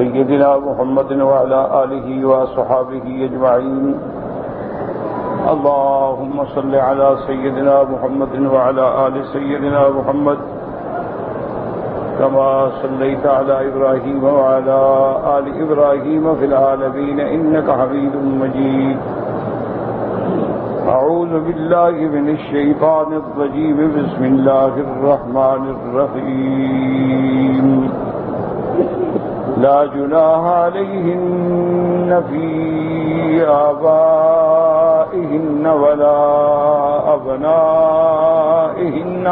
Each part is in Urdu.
سيدنا محمد وعلى آله وصحابه أجمعين. اللهم صل على سيدنا محمد وعلى آل سيدنا محمد كما صليت على إبراهيم وعلى آل إبراهيم في العالمين إنك حميد مجيد. أعوذ بالله من الشيطان الرجيم. بسم الله الرحمن الرحيم. لا جناح عليهن في آبائهن ولا أبنائهن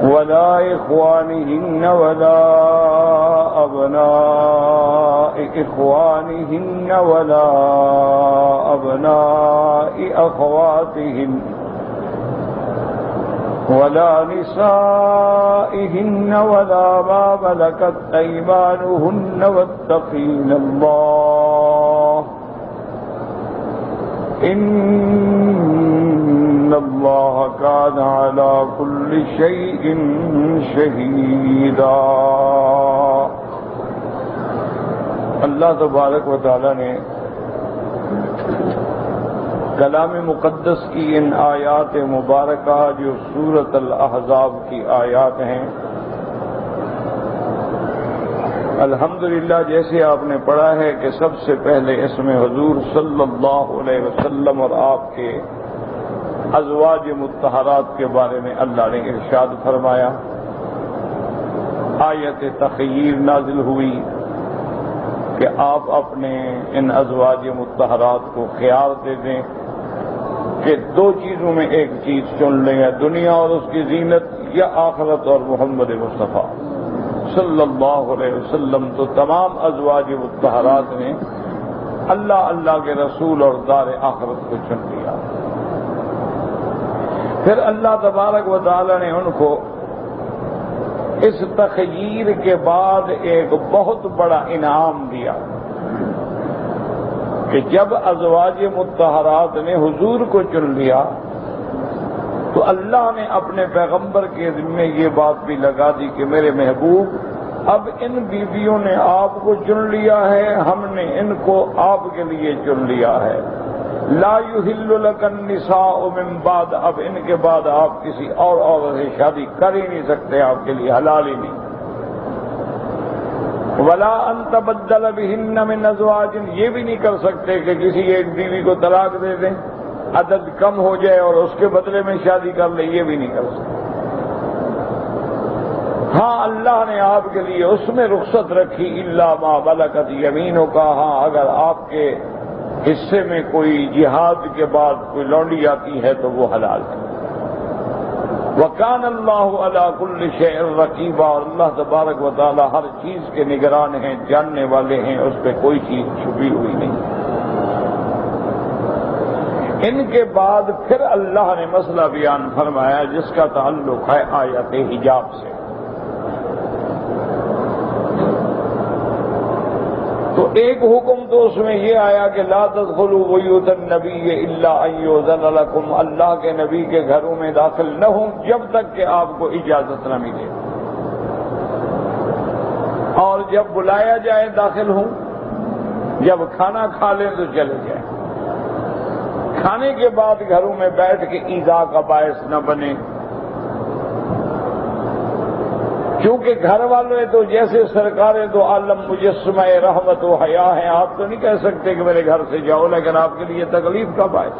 ولا إخوانهن ولا أبناء إخوانهن ولا أبناء أخواتهن ولا نسائهن ولا ما ملكت أيمانهن واتقين الله إن الله كان على كل شيء شهيدا. اللہ تبارک و تعالی نے کلام مقدس کی ان آیات مبارکہ جو سورۃ الاحزاب کی آیات ہیں، الحمدللہ جیسے آپ نے پڑھا ہے کہ سب سے پہلے اس میں حضور صلی اللہ علیہ وسلم اور آپ کے ازواج مطہرات کے بارے میں اللہ نے ارشاد فرمایا. آیت تخییر نازل ہوئی کہ آپ اپنے ان ازواج مطہرات کو خیار دے دیں کہ دو چیزوں میں ایک چیز چن لیں، یا دنیا اور اس کی زینت یا آخرت اور محمد مصطفیٰ صلی اللہ علیہ وسلم. تو تمام ازواج مطہرات نے اللہ کے رسول اور دار آخرت کو چن لیا. پھر اللہ تبارک و تعالی نے ان کو اس تخییر کے بعد ایک بہت بڑا انعام دیا کہ جب ازواج مطہرات نے حضور کو چن لیا تو اللہ نے اپنے پیغمبر کے ذمے یہ بات بھی لگا دی کہ میرے محبوب، اب ان بیویوں نے آپ کو چن لیا ہے، ہم نے ان کو آپ کے لیے چن لیا ہے. لا يحل لك النساء من بعد، اب ان کے بعد آپ کسی اور عورت سے شادی کر ہی نہیں سکتے، آپ کے لیے حلال ہی نہیں. ولا ان تبدل بهن من ازواج، یہ بھی نہیں کر سکتے کہ کسی ایک بیوی کو طلاق دے دیں، عدد کم ہو جائے اور اس کے بدلے میں شادی کر لیں، یہ بھی نہیں کر سکتے. ہاں اللہ نے آپ کے لیے اس میں رخصت رکھی الا ما ملکت یمینک، ہاں اگر آپ کے حصے میں کوئی جہاد کے بعد کوئی لونڈی آتی ہے تو وہ حلال ہے. وَكَانَ اللَّهُ عَلَى كُلِّ شَيْءٍ رَقِيبًا، اور اللہ تبارک و تعالی ہر چیز کے نگران ہیں، جاننے والے ہیں، اس پہ کوئی چیز چھپی ہوئی نہیں. ان کے بعد پھر اللہ نے مسئلہ بیان فرمایا جس کا تعلق ہے آیت حجاب سے. تو ایک حکم تو اس میں یہ آیا کہ لا تدخلوا بیوت النبی الا ان یؤذن لکم، اللہ کے نبی کے گھروں میں داخل نہ ہوں جب تک کہ آپ کو اجازت نہ ملے، اور جب بلایا جائے داخل ہوں، جب کھانا کھا لیں تو چلے جائیں. کھانے کے بعد گھروں میں بیٹھ کے ایذا کا باعث نہ بنے، کیونکہ گھر والے تو جیسے سرکاریں تو عالم مجسمہ رحمت و حیا ہیں، آپ تو نہیں کہہ سکتے کہ میرے گھر سے جاؤ، لیکن آپ کے لیے تکلیف کا باعث.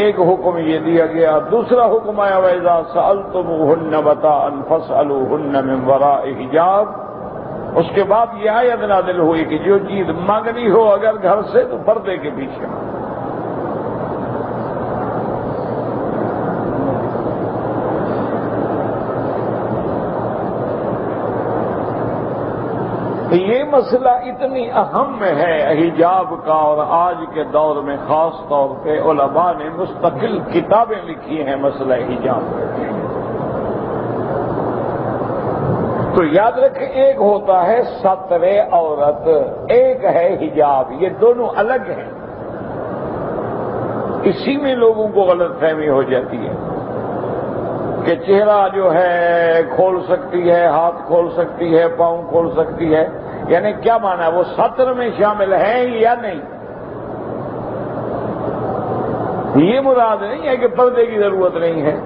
ایک حکم یہ دیا گیا. دوسرا حکم آیا وَإِذَا سَأَلْتُمُوهُنَّ مَتَاعًا فَاسْأَلُوهُنَّ مِنْ وَرَاءِ حِجَابٍ. اس کے بعد یہ آیت نازل ہوئی کہ جو چیز مانگنی ہو اگر گھر سے تو پردے کے پیچھے. یہ مسئلہ اتنی اہم ہے حجاب کا، اور آج کے دور میں خاص طور پہ علماء نے مستقل کتابیں لکھی ہیں مسئلہ حجاب. تو یاد رکھیں، ایک ہوتا ہے ستر عورت، ایک ہے حجاب، یہ دونوں الگ ہیں. اسی میں لوگوں کو غلط فہمی ہو جاتی ہے. کہ چہرہ جو ہے کھول سکتی ہے، ہاتھ کھول سکتی ہے، پاؤں کھول سکتی ہے، یعنی کیا معنی ہے وہ ستر میں شامل ہیں یا نہیں؟ یہ مراد نہیں ہے کہ پردے کی ضرورت نہیں ہے۔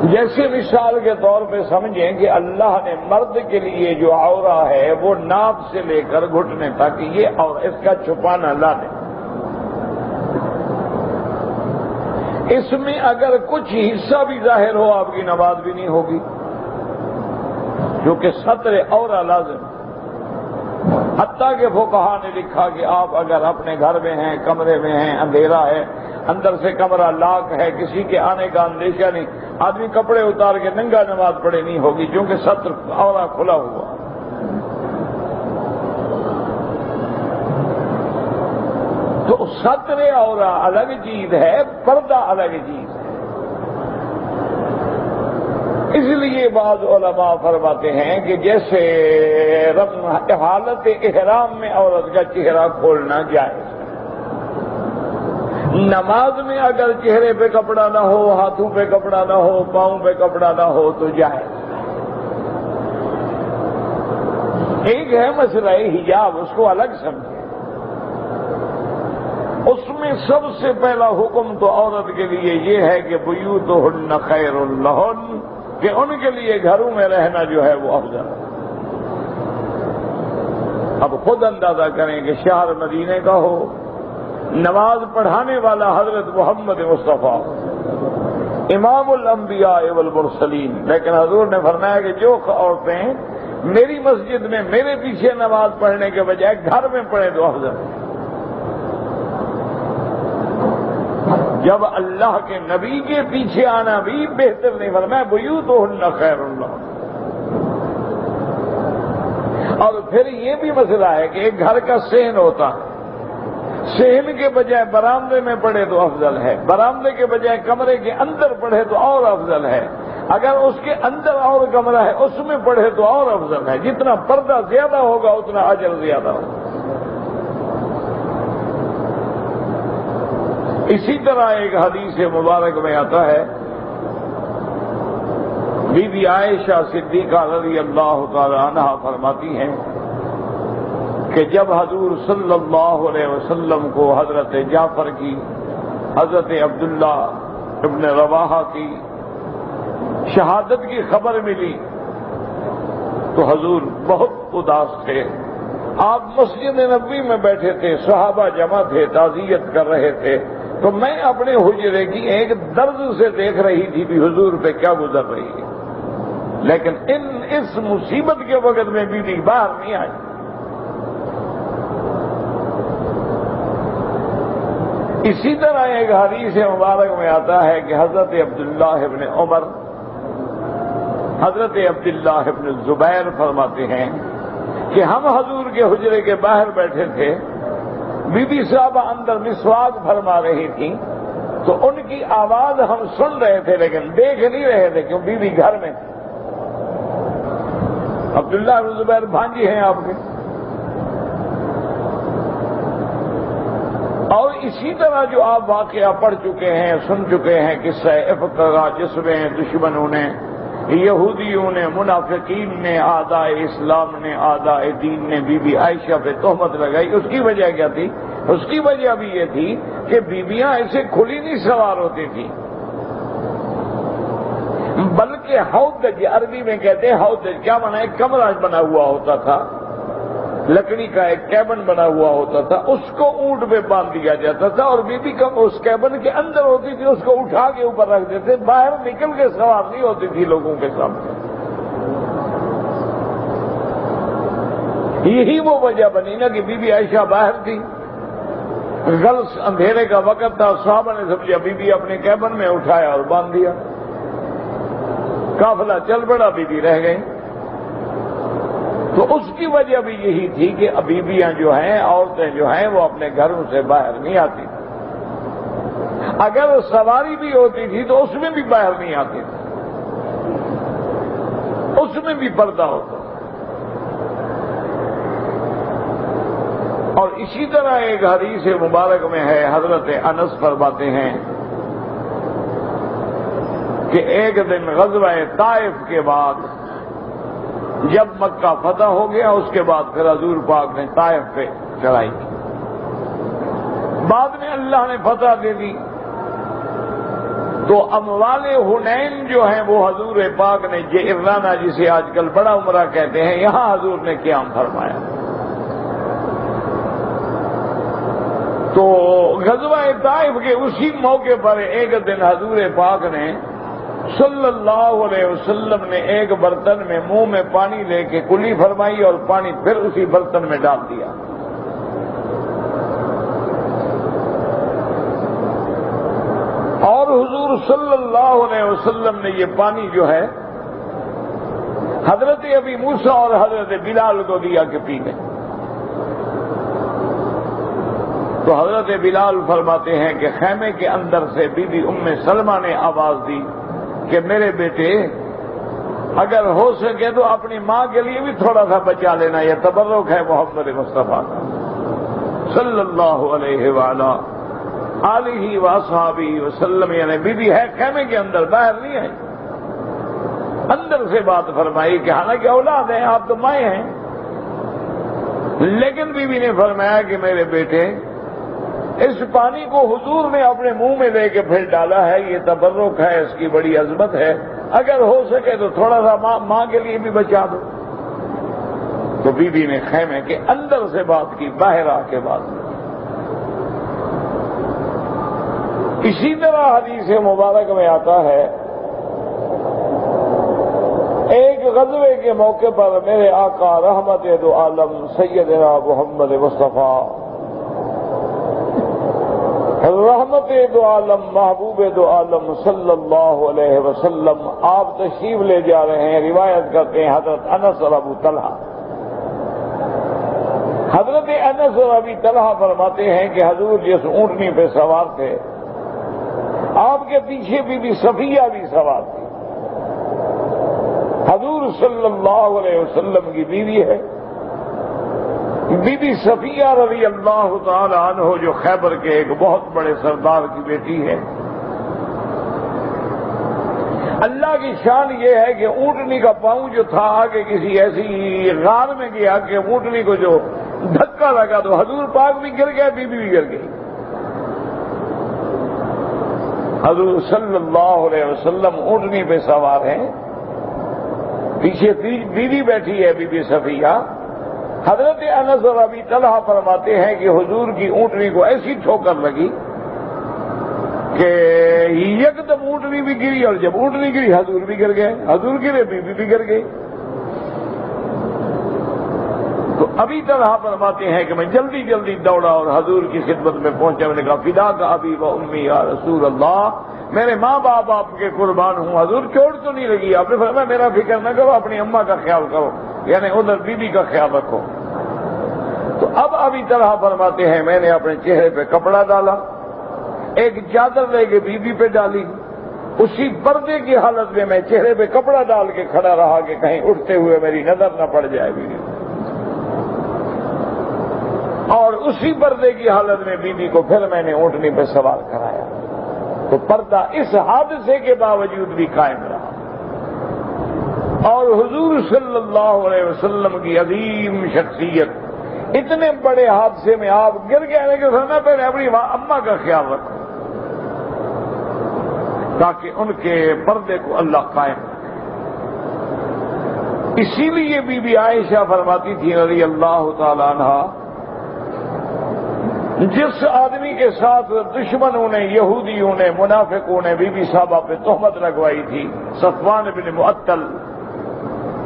جیسے مثال کے طور پہ سمجھیں کہ اللہ نے مرد کے لیے جو عورہ ہے وہ ناف سے لے کر گھٹنے تک یہ اور اس کا چھپانا لا دے، اس میں اگر کچھ حصہ بھی ظاہر ہو آپ کی نماز بھی نہیں ہوگی، کیونکہ ستر عورہ لازم۔ حتیٰ کہ فقہا نے لکھا کہ آپ اگر اپنے گھر میں ہیں، کمرے میں ہیں، اندھیرا ہے، اندر سے کمرہ لاک ہے، کسی کے آنے کا اندیشہ نہیں، آدمی کپڑے اتار کے ننگا نماز پڑھے نہیں ہوگی، کیونکہ ستر عورہ کھلا ہوا۔ تو ستر عورہ الگ چیز ہے، پردہ الگ چیز ہے۔ اس لیے بعض علماء فرماتے ہیں کہ جیسے حالت احرام میں عورت کا چہرہ کھولنا جائز ہے، نماز میں اگر چہرے پہ کپڑا نہ ہو، ہاتھوں پہ کپڑا نہ ہو، پاؤں پہ کپڑا نہ ہو تو جائز۔ ایک ہے مسئلہ حجاب، اس کو الگ سمجھیں۔ اس میں سب سے پہلا حکم تو عورت کے لیے یہ ہے کہ بیوتہن خیر لہن، کہ ان کے لیے گھروں میں رہنا جو ہے وہ افضل ہے۔ اب خود اندازہ کریں کہ شہر مدینے کا ہو، نماز پڑھانے والا حضرت محمد مصطفیٰ امام الانبیاء والمرسلین، لیکن حضور نے فرمایا کہ جو عورتیں میری مسجد میں میرے پیچھے نماز پڑھنے کے بجائے گھر میں پڑھیں تو افضل ہے۔ جب اللہ کے نبی کے پیچھے آنا بھی بہتر نہیں، فرمایا بیوتہن خیر لہن۔ اور پھر یہ بھی مسئلہ ہے کہ ایک گھر کا صحن ہوتا ہے، صحن کے بجائے برآمدے میں پڑھے تو افضل ہے، برآمدے کے بجائے کمرے کے اندر پڑھے تو اور افضل ہے، اگر اس کے اندر اور کمرہ ہے اس میں پڑھے تو اور افضل ہے۔ جتنا پردہ زیادہ ہوگا اتنا اجر زیادہ ہوگا۔ اسی طرح ایک حدیث مبارک میں آتا ہے، بی بی عائشہ صدیقہ رضی اللہ تعالی عنہا فرماتی ہیں کہ جب حضور صلی اللہ علیہ وسلم کو حضرت جعفر کی، حضرت عبداللہ ابن رواحہ کی شہادت کی خبر ملی تو حضور بہت اداس تھے۔ آپ مسجد نبوی میں بیٹھے تھے، صحابہ جمع تھے، تعزیت کر رہے تھے، تو میں اپنے حجرے کی ایک درد سے دیکھ رہی تھی کہ حضور پہ کیا گزر رہی ہے، لیکن اس مصیبت کے وقت میں بیوی باہر نہیں آئی۔ اسی طرح ایک حدیث مبارک میں آتا ہے کہ حضرت عبداللہ ابن عمر، حضرت عبداللہ ابن زبیر فرماتے ہیں کہ ہم حضور کے حجرے کے باہر بیٹھے تھے، بی بی صاحبہ اندر مسواک فرما رہی تھیں، تو ان کی آواز ہم سن رہے تھے لیکن دیکھ نہیں رہے تھے، کیوں بیوی گھر میں تھی۔ عبداللہ ابن زبیر بھانجی ہیں آپ کے۔ اور اسی طرح جو آپ واقعہ پڑھ چکے ہیں، سن چکے ہیں، قصہ افک کا، جس میں دشمنوں نے، یہودیوں نے، منافقین نے، اعداء اسلام نے، اعداء دین نے بی بی عائشہ پہ تہمت لگائی، اس کی وجہ کیا تھی؟ اس کی وجہ بھی یہ تھی کہ بیویاں ایسے کھلی نہیں سوار ہوتی تھیں، بلکہ ہودج، عربی میں کہتے ہیں ہودج، کیا مانا؟ ایک کمرہ بنا ہوا ہوتا تھا، لکڑی کا ایک کیبن بنا ہوا ہوتا تھا، اس کو اونٹ پہ باندھ دیا جاتا تھا، اور بیوی اس کیبن کے اندر ہوتی تھی، اس کو اٹھا کے اوپر رکھ دیتے، باہر نکل کے سوار نہیں ہوتی تھی لوگوں کے سامنے۔ یہی وہ وجہ بنی نا کہ بی بی عائشہ باہر تھی، غلس اندھیرے کا وقت تھا، صحابہ نے سمجھا بی بی اپنے کیبن میں اٹھایا اور باندھ دیا، قافلہ چل پڑا، بی بی رہ گئی۔ تو اس کی وجہ بھی یہی تھی کہ بیویاں جو ہیں، عورتیں جو ہیں، وہ اپنے گھروں سے باہر نہیں آتی تھی۔ اگر سواری بھی ہوتی تھی تو اس میں بھی باہر نہیں آتی تھی، اس میں بھی پردہ ہوتا۔ اور اسی طرح ایک حدیث مبارک میں ہے، حضرت انس فرماتے ہیں کہ ایک دن غزوہ طائف کے بعد جب مکہ فتح ہو گیا اس کے بعد پھر حضور پاک نے طائف پہ چڑھائی کی. بعد میں اللہ نے فتح دے دی تو اموال حنین جو ہیں وہ حضور پاک نے جعرانہ جسے آج کل بڑا عمرہ کہتے ہیں یہاں حضور نے قیام فرمایا. تو غزوہ طائف کے اسی موقع پر ایک دن حضور پاک نے صلی اللہ علیہ وسلم نے ایک برتن میں منہ میں پانی لے کے کلی فرمائی اور پانی پھر اسی برتن میں ڈال دیا. اور حضور صلی اللہ علیہ وسلم نے یہ پانی جو ہے حضرت ابی موسیٰ اور حضرت بلال کو دیا کہ پی لیں. تو حضرت بلال فرماتے ہیں کہ خیمے کے اندر سے بی بی ام سلمہ نے آواز دی کہ میرے بیٹے اگر ہو سکے تو اپنی ماں کے لیے بھی تھوڑا سا بچا لینا، یہ تبرک ہے محمد مصطفیٰ کا صلی اللہ علیہ وآلہ آلہ واصحابہ وسلم. یعنی بی بی ہے خیمے کے اندر، باہر نہیں ہے. اندر سے بات فرمائی کہ حالانکہ اولاد ہیں آپ تو مائیں ہیں، لیکن بی بی نے فرمایا کہ میرے بیٹے اس پانی کو حضور نے اپنے منہ میں لے کے پھر ڈالا ہے، یہ تبرک ہے، اس کی بڑی عظمت ہے، اگر ہو سکے تو تھوڑا سا ماں کے لیے بھی بچا دو. تو بی بی نے خیمے کے اندر سے بات کی، باہر آ کے بات کی. اسی طرح حدیث مبارک میں آتا ہے ایک غزوے کے موقع پر میرے آقا رحمت دو عالم سیدنا محمد مصطفیٰ رحمت دو عالم محبوب دو عالم صلی اللہ علیہ وسلم آپ تشریف لے جا رہے ہیں. روایت کرتے ہیں حضرت انس اور ابو طلحہ. حضرت انس اور ابی طلحہ فرماتے ہیں کہ حضور جس اونٹنی پہ سوار تھے آپ کے پیچھے بی بی صفیہ بھی سوار تھی. حضور صلی اللہ علیہ وسلم کی بیوی ہے بی بی صفیہ رضی اللہ تعالی عنہ جو خیبر کے ایک بہت بڑے سردار کی بیٹی ہے. اللہ کی شان یہ ہے کہ اونٹنی کا پاؤں جو تھا آگے کسی ایسی غار میں گیا کہ اونٹنی کو جو دھکا لگا تو حضور پاک بھی گر گئے، بیوی بھی گر گئی. حضور صلی اللہ علیہ وسلم اونٹنی پہ سوار ہیں، پیچھے بیوی بیٹھی ہے بی بی صفیہ. حضرت انس اور ابی طلحہ فرماتے ہیں کہ حضور کی اونٹنی کو ایسی ٹھوکر لگی کہ یکدم اونٹنی بھی گری، اور جب اونٹنی گری حضور بھی گر گئے، حضور گرے بیوی بھی گر گئی. تو ابی طلحہ فرماتے ہیں کہ میں جلدی جلدی دوڑا اور حضور کی خدمت میں پہنچا. میں نے کہا فدا کا ابی و امی یا رسول اللہ، میرے ماں باپ آپ کے قربان ہوں، حضور چوٹ تو نہیں لگی؟ آپ نے فرمایا میرا فکر نہ کرو، اپنی اماں کا خیال کرو، یعنی ادھر بیوی کا خیال رکھو. تو اب ابھی طرح فرماتے ہیں میں نے اپنے چہرے پہ کپڑا ڈالا، ایک چادر لے کے بیوی پہ ڈالی، اسی پردے کی حالت میں میں چہرے پہ کپڑا ڈال کے کھڑا رہا کہ کہیں اٹھتے ہوئے میری نظر نہ پڑ جائے بیوی. اور اسی پردے کی حالت میں بیوی کو پھر میں نے اونٹنی پہ سوار کرایا. تو پردہ اس حادثے کے باوجود بھی قائم رہا. اور حضور صلی اللہ علیہ وسلم کی عظیم شخصیت، اتنے بڑے حادثے میں آپ گر گئے لیکن فرمایا پہلے اپنی اماں کا خیال رکھو تاکہ ان کے پردے کو اللہ قائم رکھے. اسی لیے بی بی عائشہ فرماتی تھی رضی اللہ تعالی عنہا، جس آدمی کے ساتھ دشمنوں نے، یہودیوں نے، منافقوں نے بی بی صاحبہ پہ تہمت لگوائی تھی، صفوان بن معطل،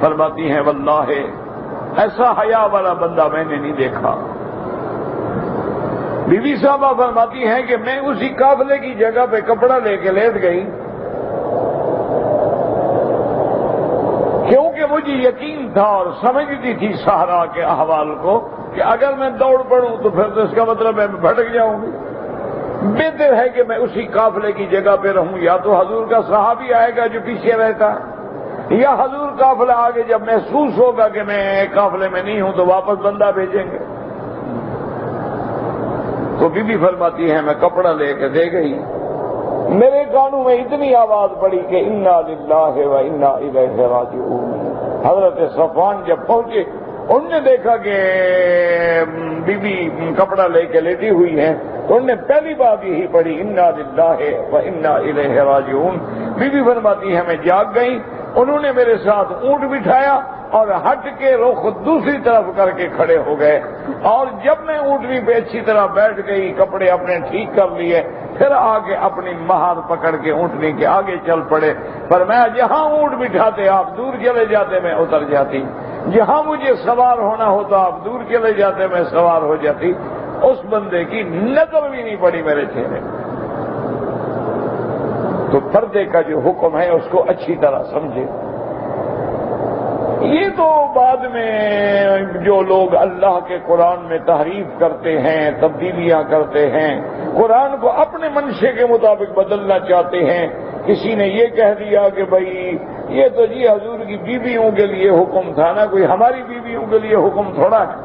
فرماتی ہیں واللہ ایسا حیا والا بندہ میں نے نہیں دیکھا. بی بی صاحبہ فرماتی ہیں کہ میں اسی قافلے کی جگہ پہ کپڑا لے کے لیٹ گئی کیونکہ مجھے یقین تھا اور سمجھتی تھی صحرا کے احوال کو کہ اگر میں دوڑ پڑوں تو پھر تو اس کا مطلب ہے میں بھٹک جاؤں گی. بہتر ہے کہ میں اسی قافلے کی جگہ پہ رہوں، یا تو حضور کا صحابی آئے گا جو پیچھے رہتا ہے، یا حضور قافلہ آگے جب محسوس ہوگا کہ میں قافلے میں نہیں ہوں تو واپس بندہ بھیجیں گے. تو بی بی فرماتی ہے میں کپڑا لے کے دے گئی میرے کانوں میں اتنی آواز پڑی کہ انا للہ و انا الیہ راجعون۔ حضرت صفوان جب پہنچے انہوں نے دیکھا کہ بی بی کپڑا لے کے لیٹی ہوئی ہیں، تو انہوں نے پہلی بات یہی پڑھی انا للہ و انا الیہ راجعون۔ بی بی فرماتی ہے میں جاگ گئی، انہوں نے میرے ساتھ اونٹ بٹھایا اور ہٹ کے رخ دوسری طرف کر کے کھڑے ہو گئے، اور جب میں اونٹنی پہ اچھی طرح بیٹھ گئی، کپڑے اپنے ٹھیک کر لیے، پھر آگے اپنی مہار پکڑ کے اونٹنی کے آگے چل پڑے۔ پر میں جہاں اونٹ بٹھاتے آپ دور چلے جاتے، میں اتر جاتی، جہاں مجھے سوار ہونا ہوتا آپ دور چلے جاتے، میں سوار ہو جاتی۔ اس بندے کی نظر بھی نہیں پڑی میرے چہرے۔ تو پردے کا جو حکم ہے اس کو اچھی طرح سمجھے۔ یہ تو بعد میں جو لوگ اللہ کے قرآن میں تحریف کرتے ہیں، تبدیلیاں کرتے ہیں، قرآن کو اپنے منشے کے مطابق بدلنا چاہتے ہیں۔ کسی نے یہ کہہ دیا کہ بھائی یہ تو جی حضور کی بیویوں کے لیے حکم تھا نا، کوئی ہماری بیویوں کے لیے حکم تھوڑا ہے۔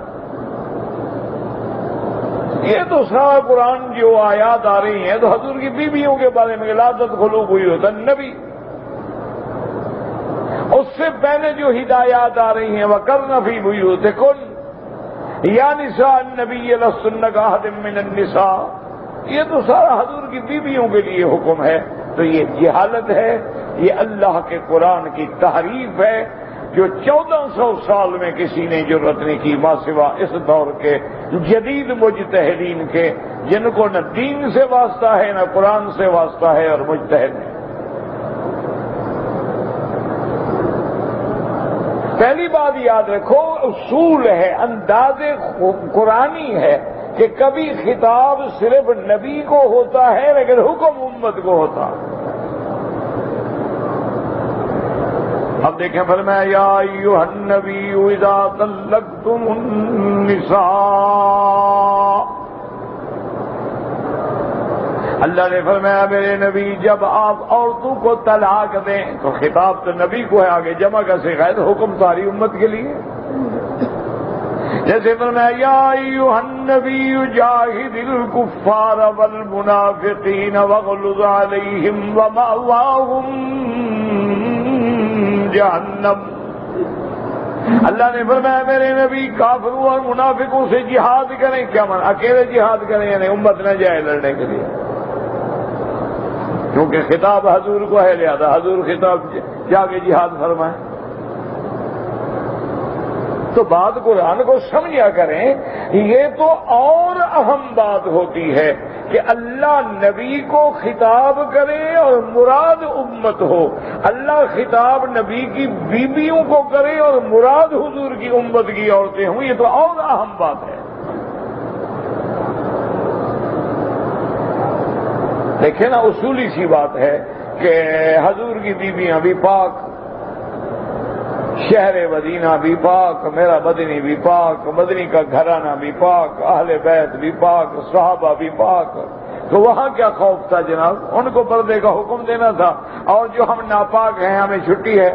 یہ تو سارا قرآن جو آیات آ رہی ہیں تو حضور کی بیویوں کے بارے میں لا تدخلوا بیوت النبی، اس سے پہلے جو ہدایات آ رہی ہیں وَقَرْنَ فِي بُيُوتِكُنَّ یا نساء النبی لستن کأحد من النساء، یہ تو سارا حضور کی بیویوں کے لیے حکم ہے۔ تو یہ جہالت ہے، یہ اللہ کے قرآن کی تحریف ہے جو 1400 سال میں کسی نے جرأت نہیں کی، ما سوا اس دور کے جدید مجتہدین کے، جن کو نہ دین سے واسطہ ہے نہ قرآن سے واسطہ ہے اور مجتہد ہے۔ پہلی بات یاد رکھو، اصول ہے، انداز قرآنی ہے کہ کبھی خطاب صرف نبی کو ہوتا ہے لیکن حکم امت کو ہوتا۔ اب دیکھیں فرمایا یا ایھا النبی اذا طلقتم النساء، اللہ نے فرمایا میرے نبی جب آپ عورتوں کو طلاق دیں، تو خطاب تو نبی کو ہے، آگے جمع کا صیغہ ہے، حکم ساری امت کے لیے۔ جیسے فرمایا یا ایھا النبی جاہد الکفار والمنافقین واغلظ علیہم ومأواہم جہنم، اللہ نے فرمایا میرے نبی کافروں اور منافقوں سے جہاد کریں۔ کیا من اکیلے جہاد کریں، یعنی امت نہ جائے لڑنے کے لیے، کیونکہ خطاب حضور کو ہے، لہذا حضور خطاب جا کے جہاد فرمائیں۔ تو بات قرآن کو سمجھا کریں۔ یہ تو اور اہم بات ہوتی ہے کہ اللہ نبی کو خطاب کرے اور مراد امت ہو، اللہ خطاب نبی کی بیویوں کو کرے اور مراد حضور کی امت کی عورتیں ہوں، یہ تو اور اہم بات ہے۔ دیکھیں نا، اصولی سی بات ہے کہ حضور کی بیویاں بھی پاک، شہر مدینہ بھی پاک، میرا مدنی بھی پاک، مدنی کا گھرانہ بھی پاک، اہل بیت بھی پاک، صحابہ بھی پاک، تو وہاں کیا خوف تھا جناب؟ ان کو پردے کا حکم دینا تھا۔ اور جو ہم ناپاک ہیں ہمیں چھٹی ہے،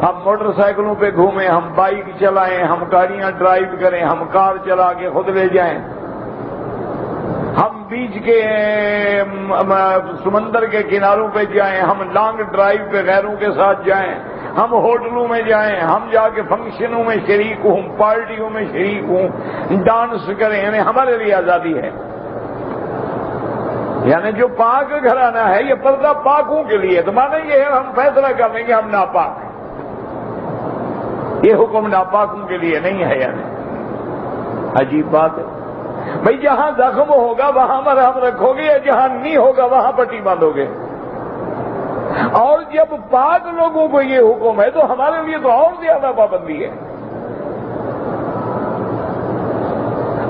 ہم موٹر سائیکلوں پہ گھومیں، ہم بائک چلائیں، ہم گاڑیاں ڈرائیو کریں، ہم کار چلا کے خود لے جائیں، ہم بیچ کے سمندر کے کناروں پہ جائیں، ہم لانگ ڈرائیو پہ غیروں کے ساتھ جائیں، ہم ہوٹلوں میں جائیں، ہم جا کے فنکشنوں میں شریک ہوں، پارٹیوں میں شریک ہوں، ڈانس کریں، یعنی ہمارے لیے آزادی ہے۔ یعنی جو پاک گھرانہ ہے یہ پردہ پاکوں کے لیے، تو مانا یہ ہے ہم فیصلہ کر لیں گے ہم ناپاک ہیں، یہ حکم ناپاکوں کے لیے نہیں ہے۔ یعنی عجیب بات ہے بھئی، جہاں زخم ہوگا وہاں مرہم رکھو گے یا جہاں نہیں ہوگا وہاں پٹی باندھو گے؟ اور جب پاک لوگوں کو یہ حکم ہے تو ہمارے لیے تو اور زیادہ پابندی ہے۔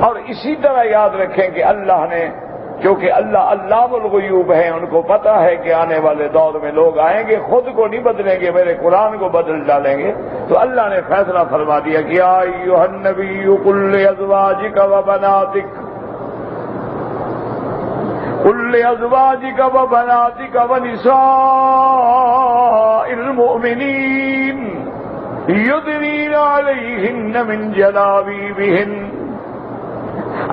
اور اسی طرح یاد رکھیں کہ اللہ نے، کیونکہ اللہ علام الغیوب ہے، ان کو پتا ہے کہ آنے والے دور میں لوگ آئیں گے خود کو نہیں بدلیں گے، میرے قرآن کو بدل ڈالیں گے، تو اللہ نے فیصلہ فرما دیا کہ یا ایھا النبی قل لازواجک وبناتک، قل لازواجک وبناتک ونساء المؤمنین یدنین علیہن من جلابیبہن،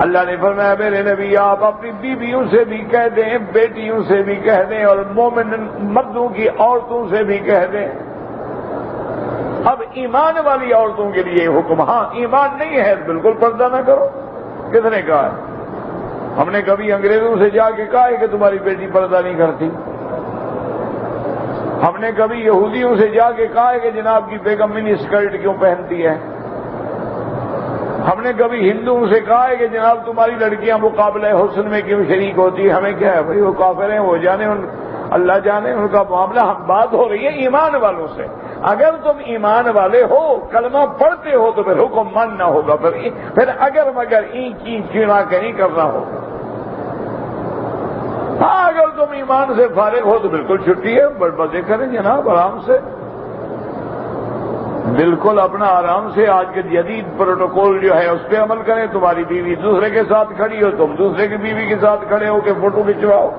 اللہ نے فرمایا میرے نبی آپ اپنی بیویوں سے بھی کہہ دیں، بیٹیوں سے بھی کہہ دیں، اور مومن مردوں کی عورتوں سے بھی کہہ دیں۔ اب ایمان والی عورتوں کے لیے حکم، ہاں ایمان نہیں ہے بالکل پردہ نہ کرو، کس نے کہا ہے؟ ہم نے کبھی انگریزوں سے جا کے کہا ہے کہ تمہاری بیٹی پردہ نہیں کرتی؟ ہم نے کبھی یہودیوں سے جا کے کہا ہے کہ جناب کی بیگم منی اسکرٹ کیوں پہنتی ہے؟ ہم نے کبھی ہندوؤں سے کہا ہے کہ جناب تمہاری لڑکیاں مقابلہ حسن میں کیوں شریک ہوتی ہے؟ ہمیں کیا ہے بھائی، وہ کافر ہیں، وہ جانے، اللہ جانے ان کا معاملہ۔ ہم بات ہو رہی ہے ایمان والوں سے۔ اگر تم ایمان والے ہو، کلمہ پڑھتے ہو، تو پھر حکم ماننا ہوگا، پھر اگر مگر کی چیڑا کہیں کرنا ہوگا۔ ہاں اگر تم ایمان سے فارغ ہو تو بالکل چھٹی ہے، مزے کریں جناب آرام سے، بالکل اپنا آرام سے آج کے جدید پروٹوکول جو ہے اس پہ عمل کریں۔ تمہاری بیوی دوسرے کے ساتھ کھڑی ہو، تم دوسرے کی بیوی کے ساتھ کھڑے ہو کے فوٹو کھنچواؤ،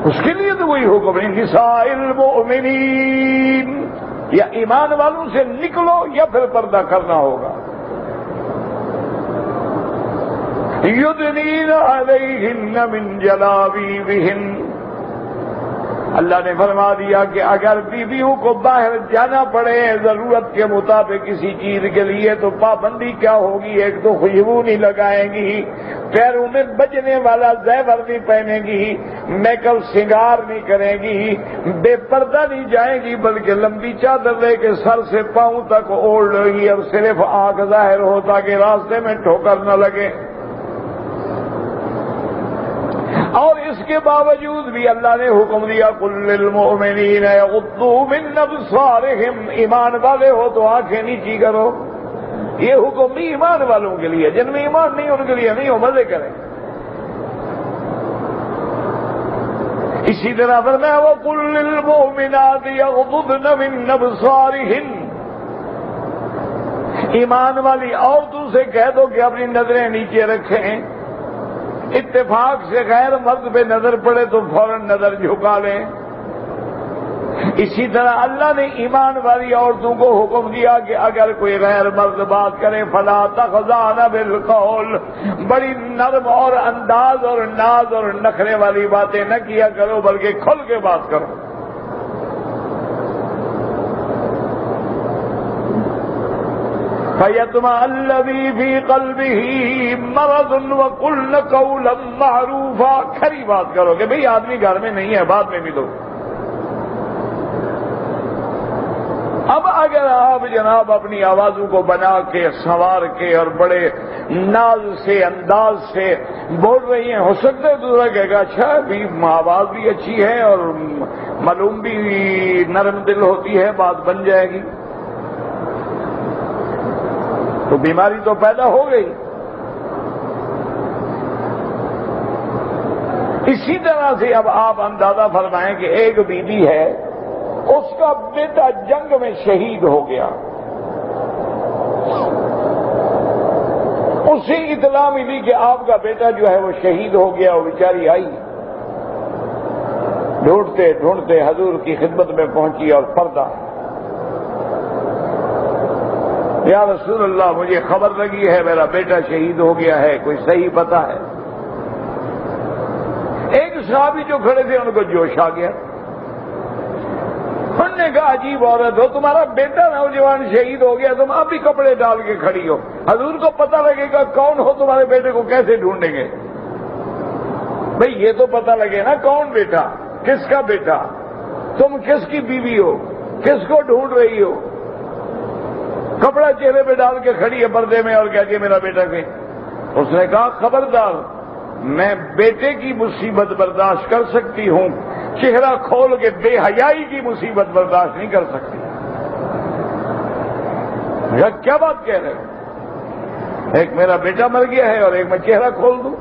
اس کے لیے تو وہی حکم ہے نساء المؤمنین، یا ایمان والوں سے نکلو یا پھر پردہ کرنا ہوگا۔ یدنین علیہن من جلابیبہن، اللہ نے فرما دیا کہ اگر بیویوں کو باہر جانا پڑے ضرورت کے مطابق کسی چیز کے لیے تو پابندی کیا ہوگی؟ ایک تو خوشبو نہیں لگائیں گی، پیروں میں بجنے والا زیور نہیں پہنیں گی، میک اپ سنگار نہیں کریں گی، بے پردہ نہیں جائیں گی، بلکہ لمبی چادر لے کے سر سے پاؤں تک اوڑھ لے گی، اور صرف آنکھ ظاہر ہو تاکہ راستے میں ٹھوکر نہ لگے۔ اور اس کے باوجود بھی اللہ نے حکم دیا قل للمؤمنین یغضوا من ابصارہم، ایمان والے ہو تو آنکھیں نیچی کرو۔ یہ حکم بھی ایمان والوں کے لیے، جن میں ایمان نہیں ان کے لیے نہیں ہو، مزے کریں۔ اسی طرح فرمایا وقل للمؤمنات یغضضن من ابصارہن، ایمان والی عورتوں سے کہہ دو کہ اپنی نظریں نیچے رکھیں، اتفاق سے غیر مرد پہ نظر پڑے تو فوراً نظر جھکا لیں۔ اسی طرح اللہ نے ایمان والی عورتوں کو حکم دیا کہ اگر کوئی غیر مرد بات کرے فلا تخضعن بالقول، بڑی نرم اور انداز اور ناز اور نخرے والی باتیں نہ کیا کرو، بلکہ کھل کے بات کرو۔ فَيَطْمَعَ الَّذِي فِي قَلْبِهِ مَرَضٌ وَقُلْنَ قَوْلًا مَّعْرُوفًا، کھری بات کرو کہ بھئی آدمی گھر میں نہیں ہے، بعد میں بھی دو۔ اب اگر آپ جناب اپنی آوازوں کو بنا کے سنوار کے اور بڑے ناز سے انداز سے بول رہی ہیں، ہو سکتا ہے دوسرا کہے گا اچھا بھی آواز بھی اچھی ہے اور معلوم بھی نرم دل ہوتی ہے، بات بن جائے گی، تو بیماری تو پیدا ہو گئی۔ اسی طرح سے اب آپ اندازہ فرمائیں کہ ایک بیوی ہے، اس کا بیٹا جنگ میں شہید ہو گیا، اسے اطلاع ملی کہ آپ کا بیٹا جو ہے وہ شہید ہو گیا، وہ بیچاری آئی ڈھونڈتے ڈھونڈتے حضور کی خدمت میں پہنچی اور پردہ، یا رسول اللہ مجھے خبر لگی ہے میرا بیٹا شہید ہو گیا ہے، کوئی صحیح پتہ ہے؟ ایک صحابی جو کھڑے تھے ان کو جوش آ گیا، انہوں نے کہا عجیب عورت ہو، تمہارا بیٹا نوجوان شہید ہو گیا، تم اب بھی کپڑے ڈال کے کھڑی ہو، حضور کو پتہ لگے گا کون ہو، تمہارے بیٹے کو کیسے ڈھونڈیں گے؟ بھئی یہ تو پتہ لگے نا کون بیٹا، کس کا بیٹا، تم کس کی بیوی ہو، کس کو ڈھونڈ رہی ہو؟ کپڑا چہرے پہ ڈال کے کھڑی ہے پردے میں اور کہتی ہے میرا بیٹا کہیں۔ اس نے کہا خبردار، میں بیٹے کی مصیبت برداشت کر سکتی ہوں، چہرہ کھول کے بے حیائی کی مصیبت برداشت نہیں کر سکتی۔ کیا بات کہہ رہے ہو؟ ایک میرا بیٹا مر گیا ہے اور ایک میں چہرہ کھول دوں؟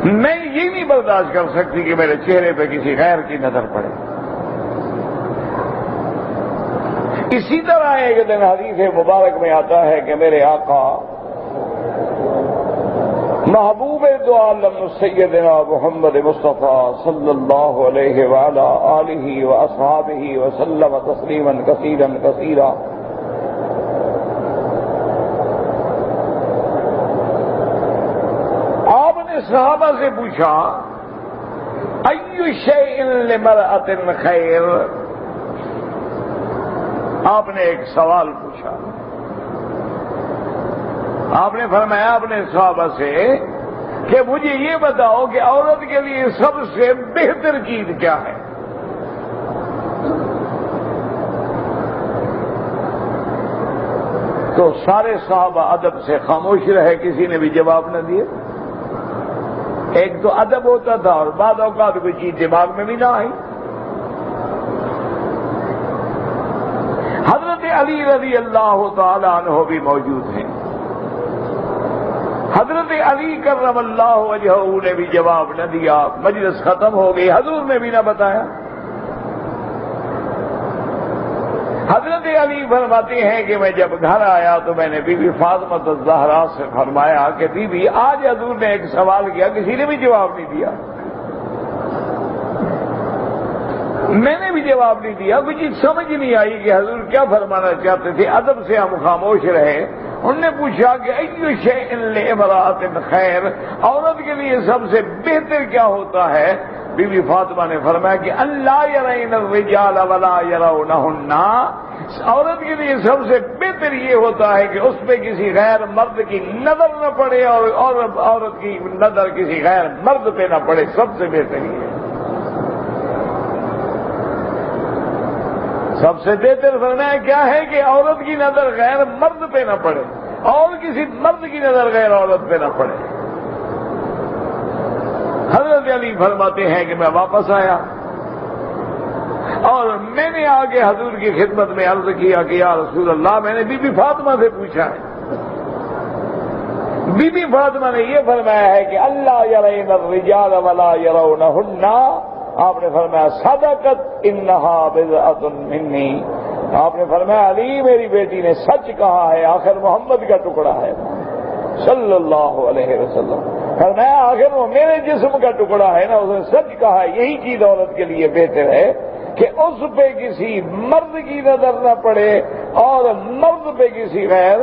میں یہ نہیں برداشت کر سکتی کہ میرے چہرے پہ کسی غیر کی نظر پڑے۔ اسی طرح ایک دن حدیث مبارک میں آتا ہے کہ میرے آقا محبوب دو عالم سیدنا محمد مصطفیٰ صلی اللہ علیہ وآلہ آلہ واصحابہ وسلم تسلیما کثیرا کثیرا صحابہ سے پوچھا ای شیء لمرأۃ خیر، آپ نے ایک سوال پوچھا. آپ نے فرمایا اپنے صحابہ سے کہ مجھے یہ بتاؤ کہ عورت کے لیے سب سے بہتر چیز کیا ہے؟ تو سارے صحابہ ادب سے خاموش رہے، کسی نے بھی جواب نہ دیے. ایک تو ادب ہوتا تھا اور بعض اوقات کوئی چیز دماغ میں بھی نہ آئی. حضرت علی رضی اللہ تعالی عنہ بھی موجود ہیں. حضرت علی کرم اللہ وجہہ نے بھی جواب نہ دیا. مجلس ختم ہو گئی، حضور نے بھی نہ بتایا. حضرت علی فرماتے ہیں کہ میں جب گھر آیا تو میں نے بی بی فاطمہ الزہرا سے فرمایا کہ بی بی آج حضور نے ایک سوال کیا، کسی نے بھی جواب نہیں دیا. میں نے بھی جواب نہیں دیا، کچھ سمجھ نہیں آئی کہ حضور کیا فرمانا چاہتے تھے. ادب سے ہم خاموش رہے. انہوں نے پوچھا کہ ای شیء لامرأۃ خیر، عورت کے لیے سب سے بہتر کیا ہوتا ہے؟ بی بی فاطمہ نے فرمایا کہ اللہ یرین الرجال ولا یرونہن، عورت کے لیے سب سے بہتر یہ ہوتا ہے کہ اس پہ کسی غیر مرد کی نظر نہ پڑے اور عورت کی نظر کسی غیر مرد پہ نہ پڑے. سب سے بہتر یہ ہے. سب سے بہتر فرمایا کیا ہے کہ عورت کی نظر غیر مرد پہ نہ پڑے اور کسی مرد کی نظر غیر عورت پہ نہ پڑے. حضرت علی فرماتے ہیں کہ میں واپس آیا اور میں نے آگے حضور کی خدمت میں عرض کیا کہ یا رسول اللہ، میں نے بی بی فاطمہ سے پوچھا ہے. بی بی فاطمہ نے یہ فرمایا ہے کہ اللہ یرین الرجال ولا یرونہن. آپ نے فرمایا صدقت انہا بضعۃ منی. آپ نے فرمایا علی میری بیٹی نے سچ کہا ہے، آخر محمد کا ٹکڑا ہے صلی اللہ علیہ وسلم. فرمایا آخر وہ میرے جسم کا ٹکڑا ہے نا، اس نے سچ کہا ہے. یہی چیز عورت کے لیے بہتر ہے کہ اس پہ کسی مرد کی نظر نہ پڑے اور مرد پہ کسی غیر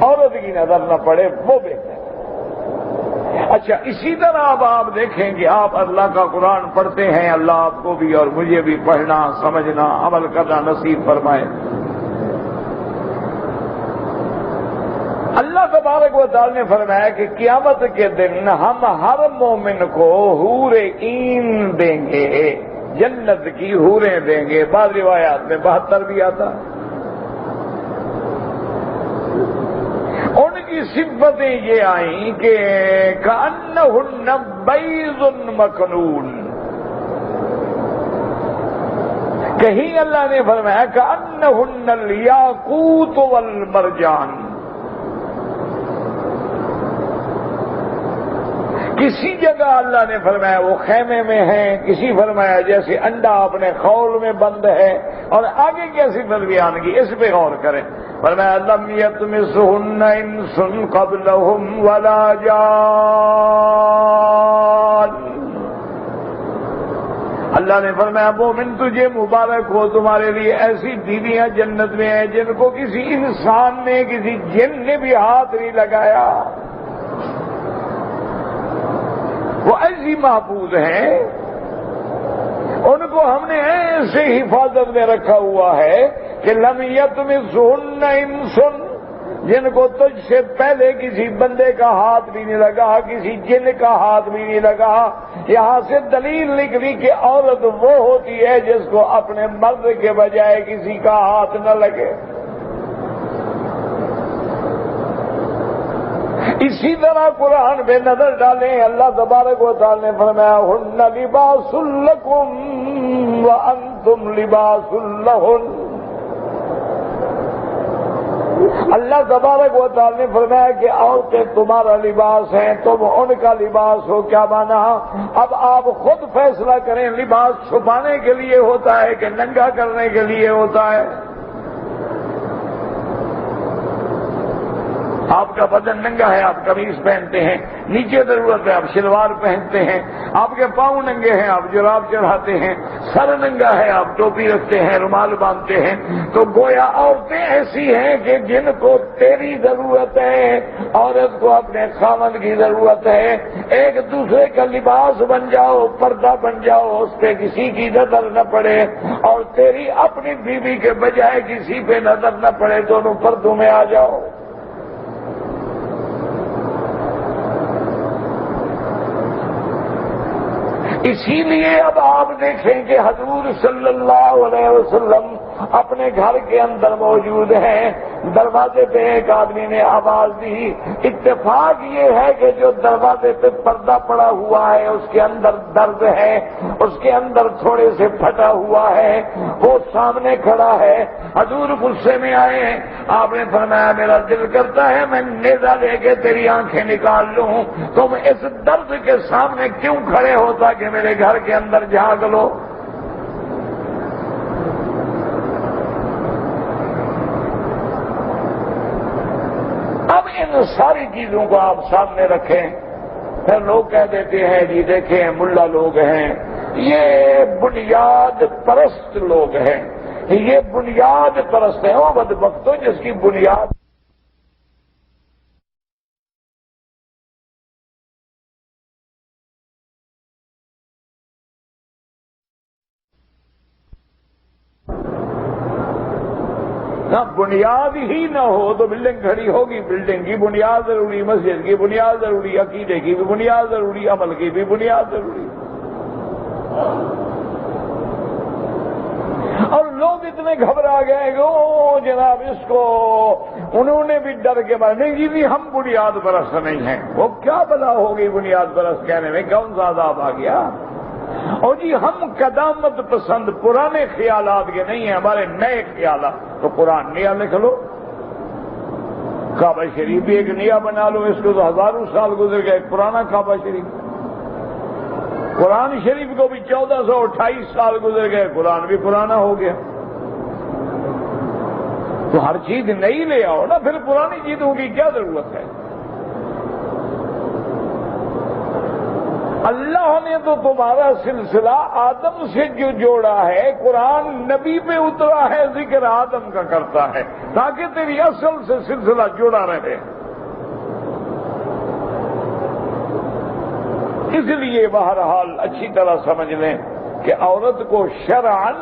عورت کی نظر نہ پڑے، وہ بہتر ہے. اچھا، اسی طرح اب آپ دیکھیں کہ آپ اللہ کا قرآن پڑھتے ہیں. اللہ آپ کو بھی اور مجھے بھی پڑھنا، سمجھنا، عمل کرنا نصیب فرمائے. اللہ تبارک و تعالی نے فرمایا کہ قیامت کے دن ہم ہر مومن کو حور عین دیں گے، جنت کی حوریں دیں گے. بعض روایات میں 72 بھی آتا. ان کی صفتیں یہ آئیں کہ کأنہن بیض مکنون. کہیں اللہ نے فرمایا کأنہن الیاقوت والمرجان. کسی جگہ اللہ نے فرمایا وہ خیمے میں ہیں، کسی فرمایا جیسے انڈا اپنے خول میں بند ہے، اور آگے کی صفت بیان کی. اس پہ غور کریں. فرمایا لم یطمثہن انس قبلہم ولا جان. اللہ نے فرمایا مومن تجھے مبارک ہو، تمہارے لیے ایسی بیویاں جنت میں ہیں جن کو کسی انسان نے، کسی جن نے بھی ہاتھ نہیں لگایا. وہ ایسی محفوظ ہیں، ان کو ہم نے ایسے حفاظت میں رکھا ہوا ہے کہ لم یطمثہن انس، جن کو تجھ سے پہلے کسی بندے کا ہاتھ بھی نہیں لگا، کسی جن کا ہاتھ بھی نہیں لگا. یہاں سے دلیل نکلی کہ عورت وہ ہوتی ہے جس کو اپنے مرد کے بجائے کسی کا ہاتھ نہ لگے. اسی طرح قرآن پہ نظر ڈالیں. اللہ تبارک و تعالی نے فرمایا ہن لباس لکم وانتم لباس لہن. اللہ تبارک و تعالی نے فرمایا کہ عورتیں تمہارا لباس ہیں، تم ان کا لباس ہو. کیا مانا؟ اب آپ خود فیصلہ کریں، لباس چھپانے کے لیے ہوتا ہے کہ ننگا کرنے کے لیے ہوتا ہے؟ آپ آپ کا بدن ننگا ہے آپ قمیص پہنتے ہیں، نیچے ضرورت ہے آپ شلوار پہنتے ہیں، آپ کے پاؤں ننگے ہیں آپ جراب چڑھاتے ہیں، سر ننگا ہے آپ ٹوپی رکھتے ہیں، رومال باندھتے ہیں. تو گویا عورتیں ایسی ہیں کہ جن کو تیری ضرورت ہے، عورت کو اپنے خاوند کی ضرورت ہے. ایک دوسرے کا لباس بن جاؤ، پردہ بن جاؤ، اس پہ کسی کی نظر نہ پڑے، اور تیری اپنی بیوی کے بجائے کسی پہ نظر نہ پڑے، دونوں پردوں میں آ جاؤ. اسی لیے اب آپ دیکھیں کہ حضور صلی اللہ علیہ وسلم اپنے گھر کے اندر موجود ہیں، دروازے پہ ایک آدمی نے آواز دی. اتفاق یہ ہے کہ جو دروازے پہ پردہ پڑا ہوا ہے اس کے اندر درد ہے، اس کے اندر تھوڑے سے پھٹا ہوا ہے، وہ سامنے کھڑا ہے. حضور غصے میں آئے ہیں، آپ نے فرمایا میرا دل کرتا ہے میں نیزہ لے کے تیری آنکھیں نکال لوں، تم اس درد کے سامنے کیوں کھڑے ہوتا کہ میرے گھر کے اندر جھانک لو. اب ان ساری چیزوں کو آپ سامنے رکھیں، پھر لوگ کہہ دیتے ہیں جی دیکھیں ملا لوگ ہیں، یہ بنیاد پرست لوگ ہیں، یہ بنیاد پرست ہیں. وہ بدبختوں جس کی بنیاد نہ بنیاد ہی نہ ہو تو بلڈنگ کھڑی ہوگی. بلڈنگ کی بنیاد ضروری، مسجد کی بنیاد ضروری، عقیدے کی بھی بنیاد ضروری، عمل کی بھی بنیاد ضروری. اور لوگ اتنے گھبرا گئے کہ او جناب اس کو انہوں نے بھی ڈر کے مارے نہیں جی بھی ہم بنیاد پرست نہیں ہیں. وہ کیا بلا ہوگی بنیاد پرست کہنے میں، کون سا عذاب آ گیا؟ اور جی ہم قدامت پسند پرانے خیالات کے نہیں ہیں، ہمارے نئے خیالات. تو قرآن نیا لکھ لو، کعبہ شریف بھی ایک نیا بنا لو، اس کو تو ہزاروں سال گزر گئے. پرانا کعبہ شریف، قرآن شریف کو بھی 1428 سال گزر گئے، قرآن بھی پرانا ہو گیا. تو ہر چیز نئی لے آؤ نا، پھر پرانی چیزوں کی کیا ضرورت ہے؟ اللہ نے تو تمہارا سلسلہ آدم سے جو جوڑا ہے، قرآن نبی پہ اترا ہے، ذکر آدم کا کرتا ہے تاکہ تیری اصل سے سلسلہ جڑا رہے. اس لیے بہرحال اچھی طرح سمجھ لیں کہ عورت کو شرعاً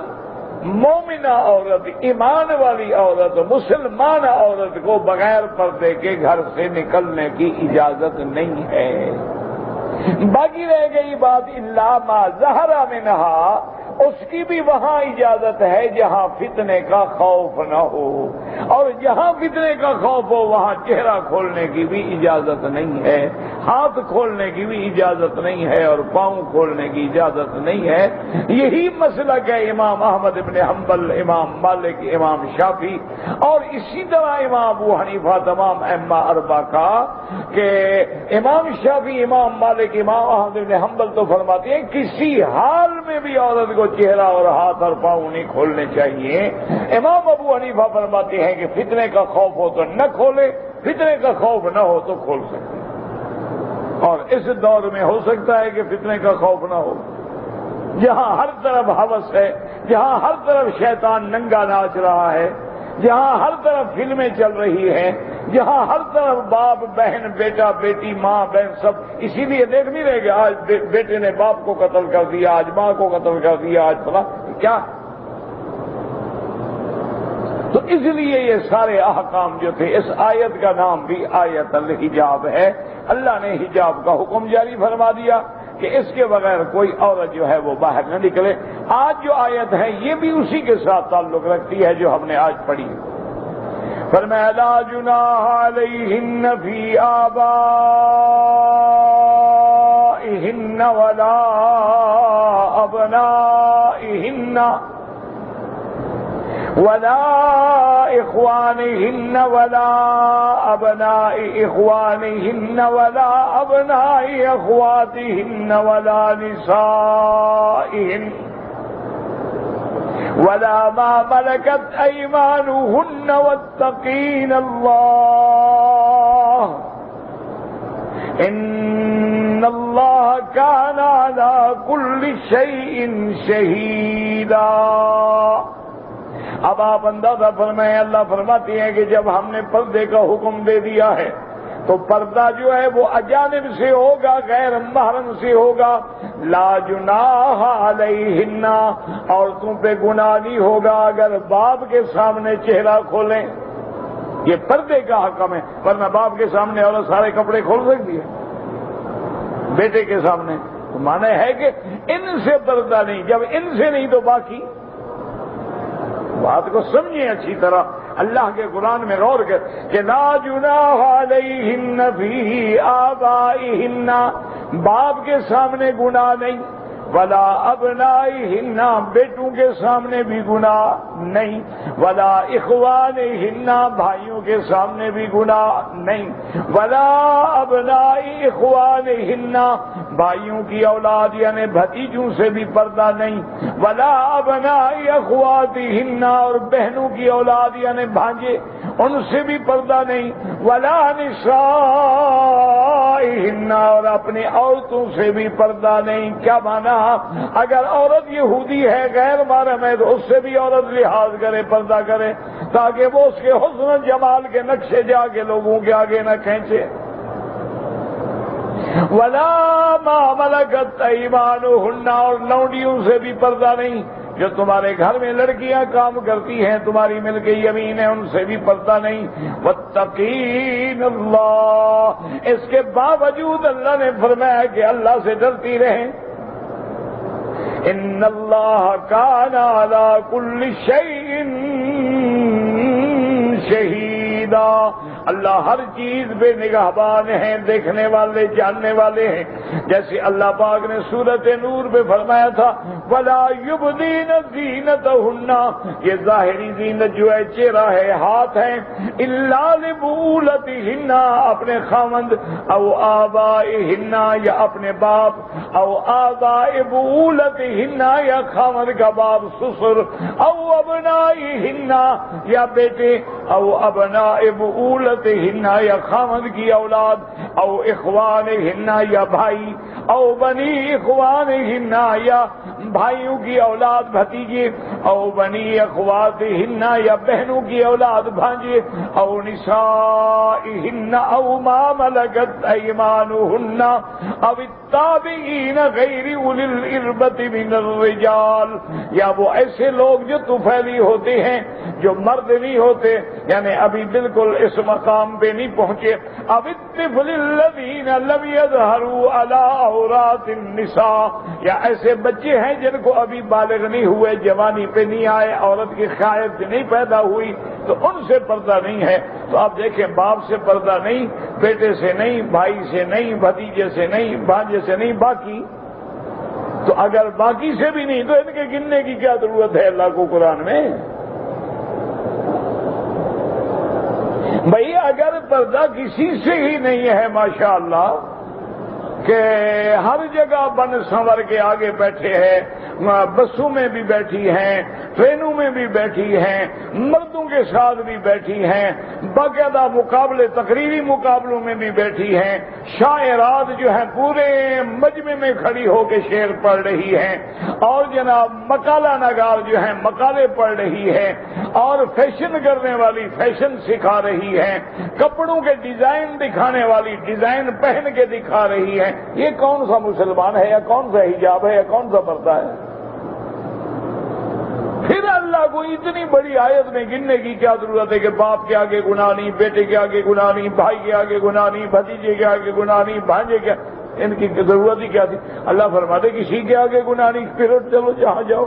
مومنہ عورت، ایمان والی عورت، مسلمان عورت کو بغیر پردے کے گھر سے نکلنے کی اجازت نہیں ہے. باقی رہ گئی بات الا ما ظہر منہا، اس کی بھی وہاں اجازت ہے جہاں فتنے کا خوف نہ ہو، اور جہاں فتنے کا خوف ہو وہاں چہرہ کھولنے کی بھی اجازت نہیں ہے، ہاتھ کھولنے کی بھی اجازت نہیں ہے، اور پاؤں کھولنے کی اجازت نہیں ہے. یہی مسلک ہے امام احمد ابن حنبل، امام مالک، امام شافعی، اور اسی طرح امام ابو حنیفہ، تمام ائمہ اربعہ کا. کہ امام شافعی، امام مالک، امام احمد ابن حنبل تو فرماتے ہیں کسی حال میں بھی عورت کو چہرہ اور ہاتھ اور پاؤں نہیں کھولنے چاہیے. امام ابو حنیفہ فرماتے ہیں کہ فتنے کا خوف ہو تو نہ کھولے، فتنے کا خوف نہ ہو تو کھول سکتے. اور اس دور میں ہو سکتا ہے کہ فتنے کا خوف نہ ہو، جہاں ہر طرف ہوس ہے، جہاں ہر طرف شیطان ننگا ناچ رہا ہے، جہاں ہر طرف فلمیں چل رہی ہیں، جہاں ہر طرف باپ بہن بیٹا بیٹی ماں بہن سب. اسی لیے دیکھ نہیں رہے کہ آج بیٹے نے باپ کو قتل کر دیا، آج ماں کو قتل کر دیا، آج فلاں کیا. تو اس لیے یہ سارے احکام جو تھے، اس آیت کا نام بھی آیت الحجاب ہے. اللہ نے حجاب کا حکم جاری فرما دیا کہ اس کے بغیر کوئی عورت جو ہے وہ باہر نہ نکلے. آج جو آیت ہے یہ بھی اسی کے ساتھ تعلق رکھتی ہے جو ہم نے آج پڑھی. فرمایا لا جناح علیہن فی آبائہن ولا ابنائہن ولا اخوانہن ولا ابناء اخوانہن ولا ابناء اخواتہن ولا نسائہن ولا ما ملكت أيمانهن واتقين الله ان اللہ کان علی کل شیء شہیدا۔ اب آپ اندازہ فرمائیں، اللہ فرماتی ہیں کہ جب ہم نے پردے کا حکم دے دیا ہے تو پردہ جو ہے وہ اجانب سے ہوگا، غیر محرم سے ہوگا۔ لا جناح علیہن، عورتوں پہ گناہ نہیں ہوگا اگر باپ کے سامنے چہرہ کھولیں، یہ پردے کا حکم ہے، ورنہ باپ کے سامنے عورت سارے کپڑے کھول سکتی ہے، بیٹے کے سامنے تو مانا ہے کہ ان سے پردہ نہیں، جب ان سے نہیں تو باقی۔ بات کو سمجھیں اچھی طرح، اللہ کے قرآن میں غور کر کہ لا جناح علیہن فی آبائہن، باپ کے سامنے گناہ نہیں، ولا ابنائہن، بیٹوں کے سامنے بھی گناہ نہیں، ولا اخوانہن، بھائیوں کے سامنے بھی گناہ نہیں، ولا ابنائی اخوانہن، بھائیوں کی اولاد یعنی بھتیجوں سے بھی پردہ نہیں، ولا ابنائی اخواتہن، اور بہنوں کی اولاد یعنی بھانجے ان سے بھی پردہ نہیں، ولا نسائہن، اور اپنی عورتوں سے بھی پردہ نہیں۔ کیا مانا؟ اگر عورت یہودی ہے، غیر محرم ہے، تو اس سے بھی عورت لحاظ کرے، پردہ کرے، تاکہ وہ اس کے حسن و جمال کے نقشے جا کے لوگوں کے آگے نہ کھینچے۔ ولا ما ملکت ایمانہن، اور لونڈیوں سے بھی پردہ نہیں، جو تمہارے گھر میں لڑکیاں کام کرتی ہیں، تمہاری ملک یمین ہے، ان سے بھی پردہ نہیں۔ واتقین اللہ، اس کے باوجود اللہ نے فرمایا کہ اللہ سے ڈرتی رہیں۔ ان اللہ کان علی کل شیء شہیدا، اللہ ہر چیز بے نگہبان ہیں، دیکھنے والے، جاننے والے ہیں۔ جیسے اللہ پاک نے سورۃ نور میں فرمایا تھا ولا یبدین زینتہن، یہ ظاہری زینت جو ہے چہرہ ہے، ہاتھ ہیں، الا لبعولتہن، اپنے خاوند، او آبائہن، یا اپنے باپ، او آباء بعولتہن، یا خاوند کا باپ سسر، او ابنائہن، یا بیٹے، او ابناء بعولتہن، یا خاوند کی اولاد، او اخوانہن، یا بھائی، او بنی اخوانہن، یا بھائیوں کی اولاد بھتیجے، او بنی اخواتہن، یا بہنوں کی اولاد بھانجے، او نسائہن، او ما ملکت ایمانہن، او التابعین غیر اولی الاربۃ من الرجال، یا وہ ایسے لوگ جو طفیلی ہوتے ہیں، جو مرد نہیں ہوتے، یعنی ابھی بالکل اس مقام پہ نہیں پہنچے، اب الطفل الذین لم یظہروا علی عورات النساء، یا ایسے بچے ہیں جن کو ابھی بالغ نہیں ہوئے، جوانی پہ نہیں آئے، عورت کی خواہش نہیں پیدا ہوئی، تو ان سے پردہ نہیں ہے۔ تو آپ دیکھیں، باپ سے پردہ نہیں، بیٹے سے نہیں، بھائی سے نہیں، بھتیجے سے نہیں، بھانجے سے نہیں، باقی تو اگر باقی سے بھی نہیں تو ان کے گننے کی کیا ضرورت ہے اللہ کو قرآن میں؟ بھئی اگر پردہ کسی سے ہی نہیں ہے ماشاءاللہ کہ ہر جگہ بن سنور کے آگے بیٹھے ہیں، بسوں میں بھی بیٹھی ہیں، ٹرینوں میں بھی بیٹھی ہیں، مردوں کے ساتھ بھی بیٹھی ہیں، باقاعدہ مقابلے، تقریری مقابلوں میں بھی بیٹھی ہیں، شاعرات جو ہیں پورے مجمع میں کھڑی ہو کے شعر پڑھ رہی ہیں، اور جناب مقالہ نگار جو ہیں مقالے پڑھ رہی ہیں، اور فیشن کرنے والی فیشن سکھا رہی ہیں، کپڑوں کے ڈیزائن دکھانے والی ڈیزائن پہن کے دکھا رہی ہیں۔ یہ کون سا مسلمان ہے، یا کون سا حجاب ہے، یا کون سا پردہ ہے؟ پھر اللہ کو اتنی بڑی آیت میں گننے کی کیا ضرورت ہے کہ باپ کے آگے گناہ نہیں، بیٹے کے آگے گناہ نہیں، بھائی کے آگے گناہ نہیں، بھتیجے کے آگے گناہ نہیں، بھانجے کے، ان کی ضرورت ہی کیا تھی؟ اللہ فرماتے کسی کے آگے گناہ نہیں، پھر چلو جہاں جاؤ۔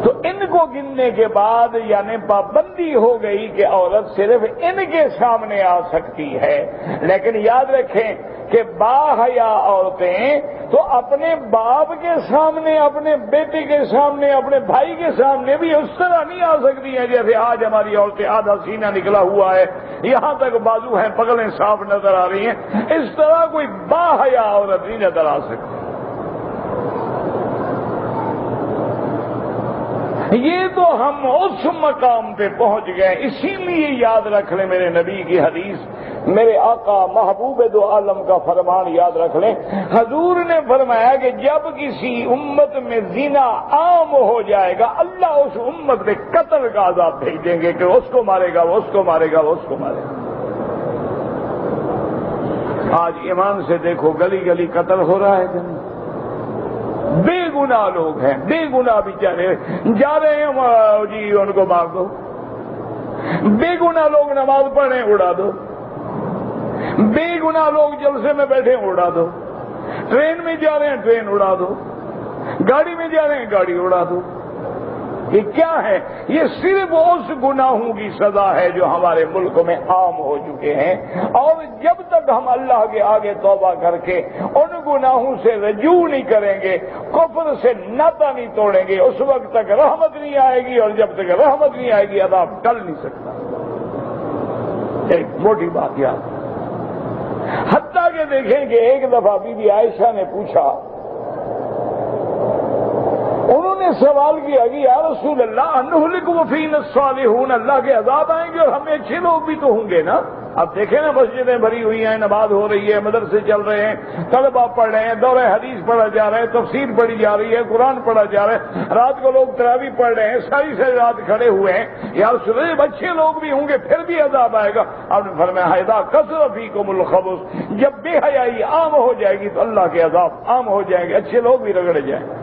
تو ان کو گننے کے بعد یعنی پابندی ہو گئی کہ عورت صرف ان کے سامنے آ سکتی ہے، لیکن یاد رکھیں کہ باحیا عورتیں تو اپنے باپ کے سامنے، اپنے بیٹے کے سامنے، اپنے بھائی کے سامنے بھی اس طرح نہیں آ سکتی ہیں جیسے آج ہماری عورتیں، آدھا سینہ نکلا ہوا ہے، یہاں تک بازو ہیں، پگلیں صاف نظر آ رہی ہیں، اس طرح کوئی باحیا عورت نہیں نظر آ سکتی۔ یہ تو ہم اس مقام پہ پہنچ گئے. اسی لیے یاد رکھ لیں میرے نبی کی حدیث, میرے آقا محبوب دو عالم کا فرمان یاد رکھ لیں. حضور نے فرمایا کہ جب کسی امت میں زنا عام ہو جائے گا, اللہ اس امت میں قتل کا عذاب بھیج دیں گے کہ اس کو مارے گا, وہ اس کو مارے گا, وہ اس کو مارے گا. آج ایمان سے دیکھو گلی گلی قتل ہو رہا ہے. بے گناہ لوگ ہیں, بے گناہ بیچارے جا رہے ہیں جی ان کو مار دو. بے گناہ لوگ نماز پڑھ رہے ہیں, اڑا دو. بے گناہ لوگ جلسے میں بیٹھے ہیں, اڑا دو. ٹرین میں جا رہے ہیں, ٹرین اڑا دو. گاڑی میں جا رہے ہیں, گاڑی اڑا دو. یہ کیا ہے؟ یہ صرف اس گناہوں کی سزا ہے جو ہمارے ملک میں عام ہو چکے ہیں. اور جب تک ہم اللہ کے آگے توبہ کر کے ان گناہوں سے رجوع نہیں کریں گے, کفر سے ناطہ نہیں توڑیں گے, اس وقت تک رحمت نہیں آئے گی. اور جب تک رحمت نہیں آئے گی عذاب ٹل نہیں سکتا. ایک موٹی بات یاد. حتیٰ کہ دیکھیں کہ ایک دفعہ بی بی عائشہ نے پوچھا, انہوں نے سوال کیا کہ یا رسول اللہ انہلک وفینا الصالحون, اللہ کے عذاب آئیں گے اور ہمیں اچھے لوگ بھی تو ہوں گے نا. اب دیکھیں نا, مسجدیں بھری ہوئی ہیں, نماز ہو رہی ہے, مدرسے چل رہے ہیں, طلبہ پڑھ رہے ہیں, دورہ حدیث پڑھا جا رہا ہے, تفسیر پڑھی جا رہی ہے, قرآن پڑھا جا رہا ہے, رات کو لوگ تراویح پڑھ رہے ہیں, ساری ساری رات کھڑے ہوئے ہیں. یا رسول اللہ اچھے لوگ بھی ہوں گے پھر بھی عذاب آئے گا. آپ نے فرمایا اذا کثر فیکم الخبث, جب بے حیائی عام ہو جائے گی تو اللہ کے عذاب عام ہو جائیں گے, اچھے لوگ بھی رگڑے جائیں گے.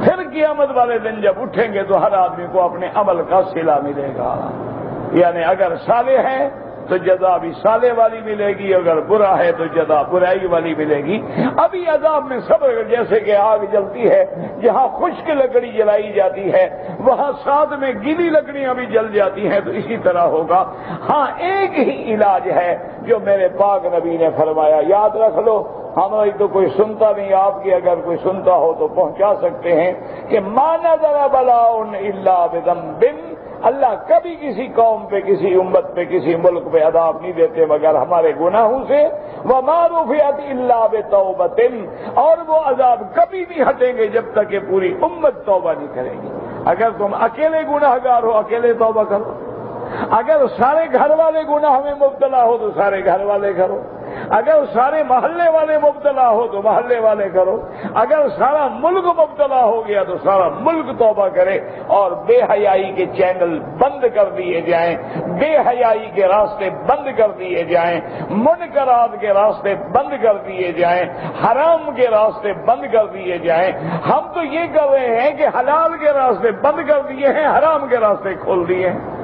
پھر قیامت والے دن جب اٹھیں گے تو ہر آدمی کو اپنے عمل کا صلہ ملے گا. یعنی اگر صالح ہے تو جزا بھی صالح والی ملے گی, اگر برا ہے تو جزا برائی والی ملے گی. ابھی عذاب میں صبر, جیسے کہ آگ جلتی ہے, جہاں خشک لکڑی جلائی جاتی ہے وہاں ساتھ میں گیلی لکڑیاں بھی جل جاتی ہیں, تو اسی طرح ہوگا. ہاں ایک ہی علاج ہے جو میرے پاک نبی نے فرمایا, یاد رکھ لو. ہماری تو کوئی سنتا نہیں, آپ کی اگر کوئی سنتا ہو تو پہنچا سکتے ہیں کہ ما نزل بلاء الا بذنب, اللہ کبھی کسی قوم پہ, کسی امت پہ, کسی ملک پہ عذاب نہیں دیتے مگر ہمارے گناہوں سے. وما رفعت الا بتوبۃ, اور وہ عذاب کبھی نہیں ہٹیں گے جب تک کہ پوری امت توبہ نہیں کرے گی. اگر تم اکیلے گناہگار ہو, اکیلے توبہ کرو. اگر سارے گھر والے گناہ میں مبتلا ہو تو سارے گھر والے کرو. اگر سارے محلے والے مبتلا ہو تو محلے والے کرو. اگر سارا ملک مبتلا ہو گیا تو سارا ملک توبہ کرے. اور بے حیائی کے چینل بند کر دیے جائیں, بے حیائی کے راستے بند کر دیے جائیں, منکرات کے راستے بند کر دیے جائیں, حرام کے راستے بند کر دیے جائیں. ہم تو یہ کر رہے ہیں کہ حلال کے راستے بند کر دیے ہیں, حرام کے راستے کھول دیے ہیں.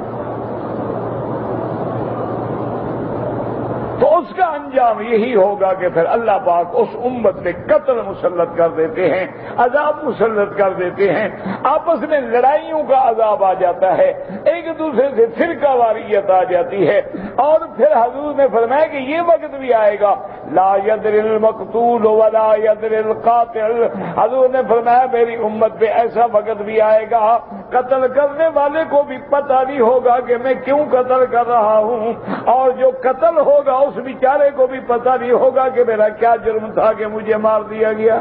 تو اس کا انجام یہی ہوگا کہ پھر اللہ پاک اس امت پہ قتل مسلط کر دیتے ہیں, عذاب مسلط کر دیتے ہیں, آپس میں لڑائیوں کا عذاب آ جاتا ہے, ایک دوسرے سے فرقہ واریت آ جاتی ہے. اور پھر حضور نے فرمایا کہ یہ وقت بھی آئے گا, لا يدري المقتول ولا يدري القاتل. حضور نے فرمایا میری امت پہ ایسا وقت بھی آئے گا, قتل کرنے والے کو بھی پتہ نہیں ہوگا کہ میں کیوں قتل کر رہا ہوں, اور جو قتل ہوگا اس بیچارے کو بھی پتہ نہیں ہوگا کہ میرا کیا جرم تھا کہ مجھے مار دیا گیا.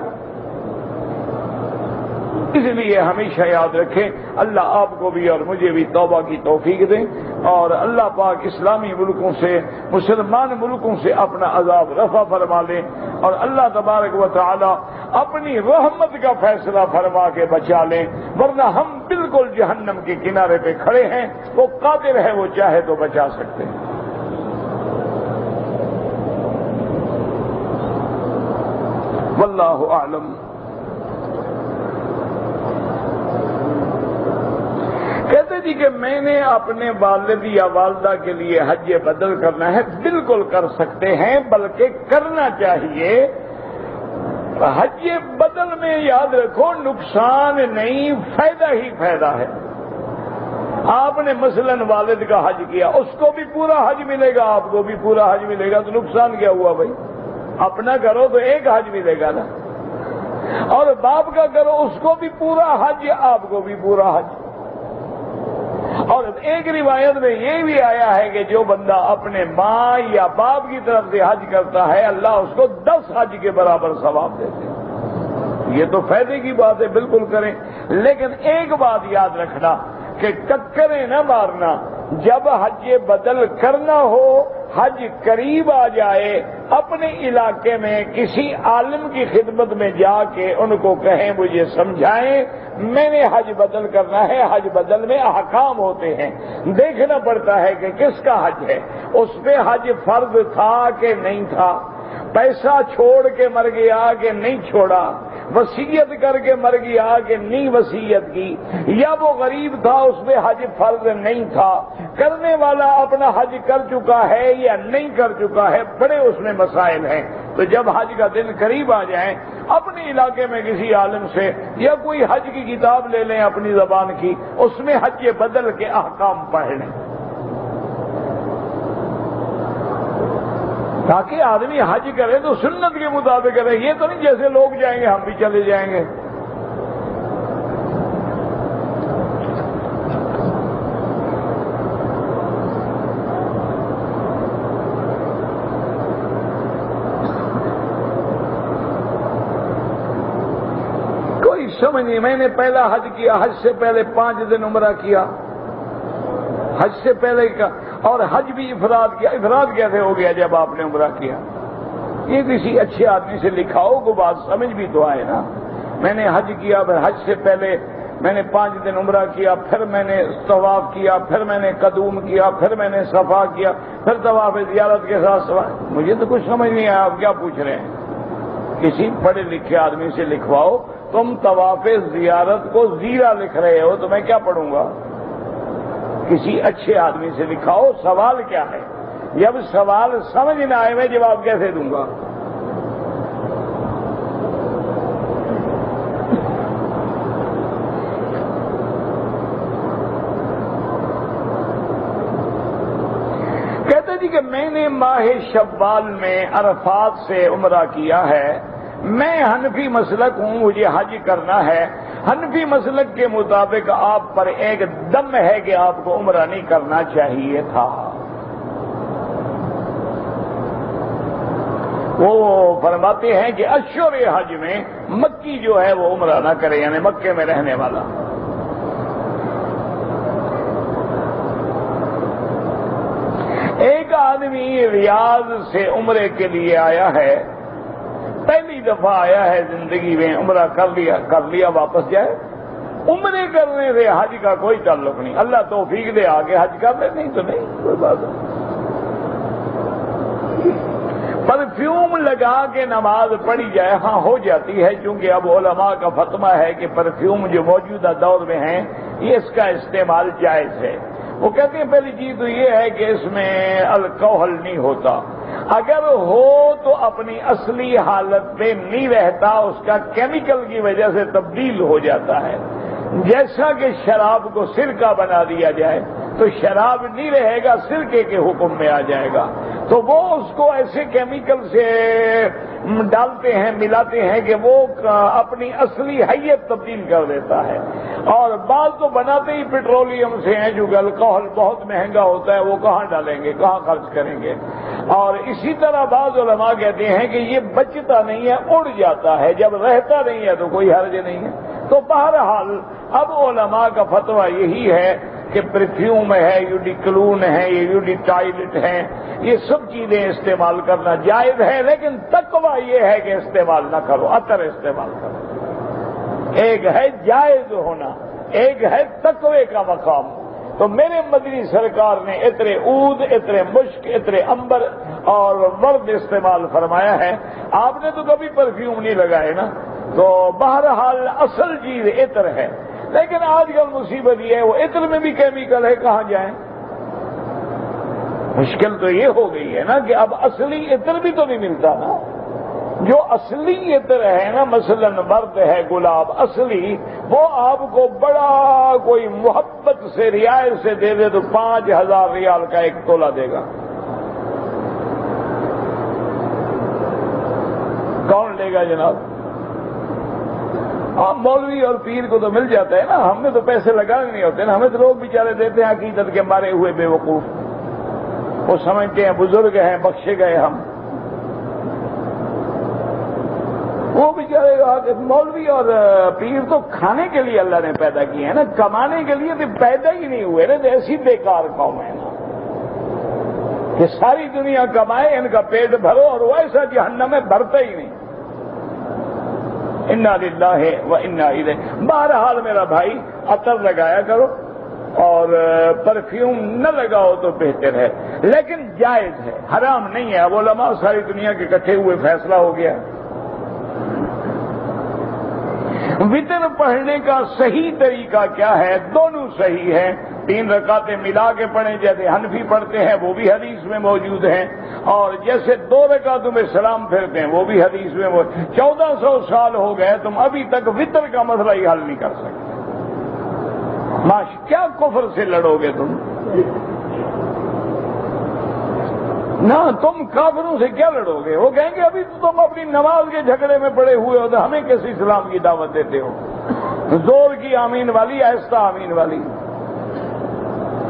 اس لیے ہمیشہ یاد رکھیں, اللہ آپ کو بھی اور مجھے بھی توبہ کی توفیق دیں, اور اللہ پاک اسلامی ملکوں سے, مسلمان ملکوں سے اپنا عذاب رفع فرما لیں, اور اللہ تبارک و تعالی اپنی رحمت کا فیصلہ فرما کے بچا لیں. ورنہ ہم بالکل جہنم کے کنارے پہ کھڑے ہیں, وہ قادر ہے, وہ چاہے تو بچا سکتے ہیں. واللہ اعلم. کہتے جی کہ میں نے اپنے والد یا والدہ کے لیے حج بدل کرنا ہے. بالکل کر سکتے ہیں, بلکہ کرنا چاہیے. حج بدل میں یاد رکھو نقصان نہیں, فائدہ ہی فائدہ ہے. آپ نے مثلا والد کا حج کیا, اس کو بھی پورا حج ملے گا, آپ کو بھی پورا حج ملے گا, تو نقصان کیا ہوا بھائی؟ اپنا کرو تو ایک حج ملے گا نا, اور باپ کا کرو اس کو بھی پورا حج, آپ کو بھی پورا حج. اور ایک روایت میں یہ بھی آیا ہے کہ جو بندہ اپنے ماں یا باپ کی طرف سے حج کرتا ہے, اللہ اس کو 10 حج کے برابر ثواب دیتے ہیں. یہ تو فائدے کی بات ہے، بالکل کریں، لیکن ایک بات یاد رکھنا کہ ٹکریں نہ مارنا۔ جب حج بدل کرنا ہو، حج قریب آ جائے، اپنے علاقے میں کسی عالم کی خدمت میں جا کے ان کو کہیں مجھے سمجھائیں میں نے حج بدل کرنا ہے۔ حج بدل میں احکام ہوتے ہیں، دیکھنا پڑتا ہے کہ کس کا حج ہے، اس پہ حج فرض تھا کہ نہیں تھا، پیسہ چھوڑ کے مر گیا کہ نہیں چھوڑا، وصیت کر کے مر گیا کہ نہیں وصیت کی، یا وہ غریب تھا اس پہ حج فرض نہیں تھا، کرنے والا اپنا حج کر چکا ہے یا نہیں کر چکا ہے، بڑے اس میں مسائل ہیں۔ تو جب حج کا دن قریب آ جائیں، اپنے علاقے میں کسی عالم سے یا کوئی حج کی کتاب لے لیں اپنی زبان کی، اس میں حج بدل کے احکام پڑھ لیں، تاکہ آدمی حج کرے تو سنت کے مطابق کرے۔ یہ تو نہیں جیسے لوگ جائیں گے ہم بھی چلے جائیں گے۔ کوئی سمجھ نہیں، میں نے پہلا حج کیا، حج سے پہلے 5 دن عمرہ کیا، حج سے پہلے کا، اور حج بھی افراد کیا۔ افراد کیسے ہو گیا جب آپ نے عمرہ کیا؟ یہ کسی اچھے آدمی سے لکھا ہو کو بات سمجھ بھی تو آئے نا۔ میں نے حج کیا، پھر حج سے پہلے میں نے 5 دن عمرہ کیا، پھر میں نے طواف کیا، پھر میں نے قدوم کیا، پھر میں نے صفا کیا، پھر طواف زیارت کے ساتھ صفا۔ مجھے تو کچھ سمجھ نہیں آیا آپ کیا پوچھ رہے ہیں۔ کسی پڑھے لکھے آدمی سے لکھواؤ، تم طواف زیارت کو زیرہ لکھ رہے ہو تو میں کیا پڑھوں گا؟ کسی اچھے آدمی سے لکھاؤ سوال کیا ہے۔ جب سوال سمجھ نہ آئے میں جواب کیسے دوں گا؟ کہتے جی کہ میں نے ماہ شوال میں عرفات سے عمرہ کیا ہے، میں حنفی مسلک ہوں، مجھے حج کرنا ہے، حنفی مسلک کے مطابق آپ پر ایک دم ہے کہ آپ کو عمرہ نہیں کرنا چاہیے تھا۔ وہ فرماتے ہیں کہ اشہر حج میں مکی جو ہے وہ عمرہ نہ کرے، یعنی مکے میں رہنے والا۔ ایک آدمی ریاض سے عمرے کے لیے آیا ہے، پہلی دفعہ آیا ہے زندگی میں، عمرہ کر لیا واپس جائے؟ عمرے کرنے سے حج کا کوئی تعلق نہیں، اللہ توفیق دے آگے حج کر لے، نہیں تو نہیں، کوئی بات نہیں۔ پرفیوم لگا کے نماز پڑھی جائے، ہاں ہو جاتی ہے، چونکہ اب علماء کا فتویٰ ہے کہ پرفیوم جو موجودہ دور میں ہیں یہ اس کا استعمال جائز ہے۔ وہ کہتے ہیں پہلی چیز تو یہ ہے کہ اس میں الکحل نہیں ہوتا، اگر ہو تو اپنی اصلی حالت پہ نہیں رہتا، اس کا کیمیکل کی وجہ سے تبدیل ہو جاتا ہے۔ جیسا کہ شراب کو سرکہ بنا دیا جائے تو شراب نہیں رہے گا، سرکے کے حکم میں آ جائے گا، تو وہ اس کو ایسے کیمیکل سے ڈالتے ہیں، ملاتے ہیں کہ وہ اپنی اصلی حیت تبدیل کر دیتا ہے۔ اور بعض تو بناتے ہی پیٹرولیم سے ہیں، جو الکحل بہت مہنگا ہوتا ہے، وہ کہاں ڈالیں گے، کہاں خرچ کریں گے۔ اور اسی طرح بعض علماء کہتے ہیں کہ یہ بچتا نہیں ہے، اڑ جاتا ہے، جب رہتا نہیں ہے تو کوئی حرج نہیں ہے۔ تو بہرحال اب علماء کا فتویٰ یہی ہے کہ پرفیوم ہے، یوڈیکلون ہے، یہ یوڈیٹائلٹ ہے، یہ سب چیزیں استعمال کرنا جائز ہے، لیکن تقویٰ یہ ہے کہ استعمال نہ کرو، عطر استعمال کرو۔ ایک ہے جائز ہونا، ایک ہے تقوی کا مقام۔ تو میرے مدنی سرکار نے عطر عود، عطر مشک، عطر عنبر اور ورد استعمال فرمایا ہے۔ آپ نے تو کبھی پرفیوم نہیں لگائے نا، تو بہرحال اصل چیز عطر ہے، لیکن آج کل مصیبت یہ ہے وہ عطر میں بھی کیمیکل ہے، کہاں جائیں؟ مشکل تو یہ ہو گئی ہے نا کہ اب اصلی عطر بھی تو نہیں ملتا نا۔ جو اصلی عطر ہے نا، مثلا ورد ہے، گلاب اصلی، وہ آپ کو بڑا کوئی محبت سے رعایت سے دے دے تو 5000 ریال کا ایک تولہ دے گا۔ کون لے گا جناب؟ مولوی اور پیر کو تو مل جاتا ہے نا، ہم نے تو پیسے لگانے نہیں ہوتے نا، ہمیں تو لوگ بیچارے دیتے ہیں عقیدت کے مارے ہوئے بے وقوف، وہ سمجھتے ہیں بزرگ ہیں بخشے گئے ہم۔ وہ بیچارے مولوی اور پیر تو کھانے کے لیے اللہ نے پیدا کیے ہیں نا، کمانے کے لیے تو پیدا ہی نہیں ہوئے نا، تو ایسی بیکار قوم ہے نا کہ ساری دنیا کمائے، ان کا پیٹ بھرو اور وہ ایسا جہنم میں بھرتا ہی نہیں۔ انا للہ و انا الیہ۔ بہرحال میرا بھائی عطر لگایا کرو اور پرفیوم نہ لگاؤ تو بہتر ہے، لیکن جائز ہے، حرام نہیں ہے۔ اب علماء ساری دنیا کے اکٹھے ہوئے فیصلہ ہو گیا۔ وتر پڑھنے کا صحیح طریقہ کیا ہے؟ دونوں صحیح ہیں، 3 رکعتیں ملا کے پڑھیں جیسے حنفی پڑھتے ہیں، وہ بھی حدیث میں موجود ہیں، اور جیسے 2 رکعتوں میں سلام پھیرتے ہیں وہ بھی حدیث میں موجود۔ 1400 سال ہو گئے تم ابھی تک وتر کا مسئلہ ہی حل نہیں کر سکتے۔ کیا کفر سے لڑو گے تم؟ نہ تم کافروں سے کیا لڑو گے؟ وہ کہیں گے ابھی تو تم اپنی نماز کے جھگڑے میں پڑے ہوئے ہو تو ہمیں کیسے اسلام کی دعوت دیتے ہو؟ زور کی آمین والی، آہستہ آمین والی۔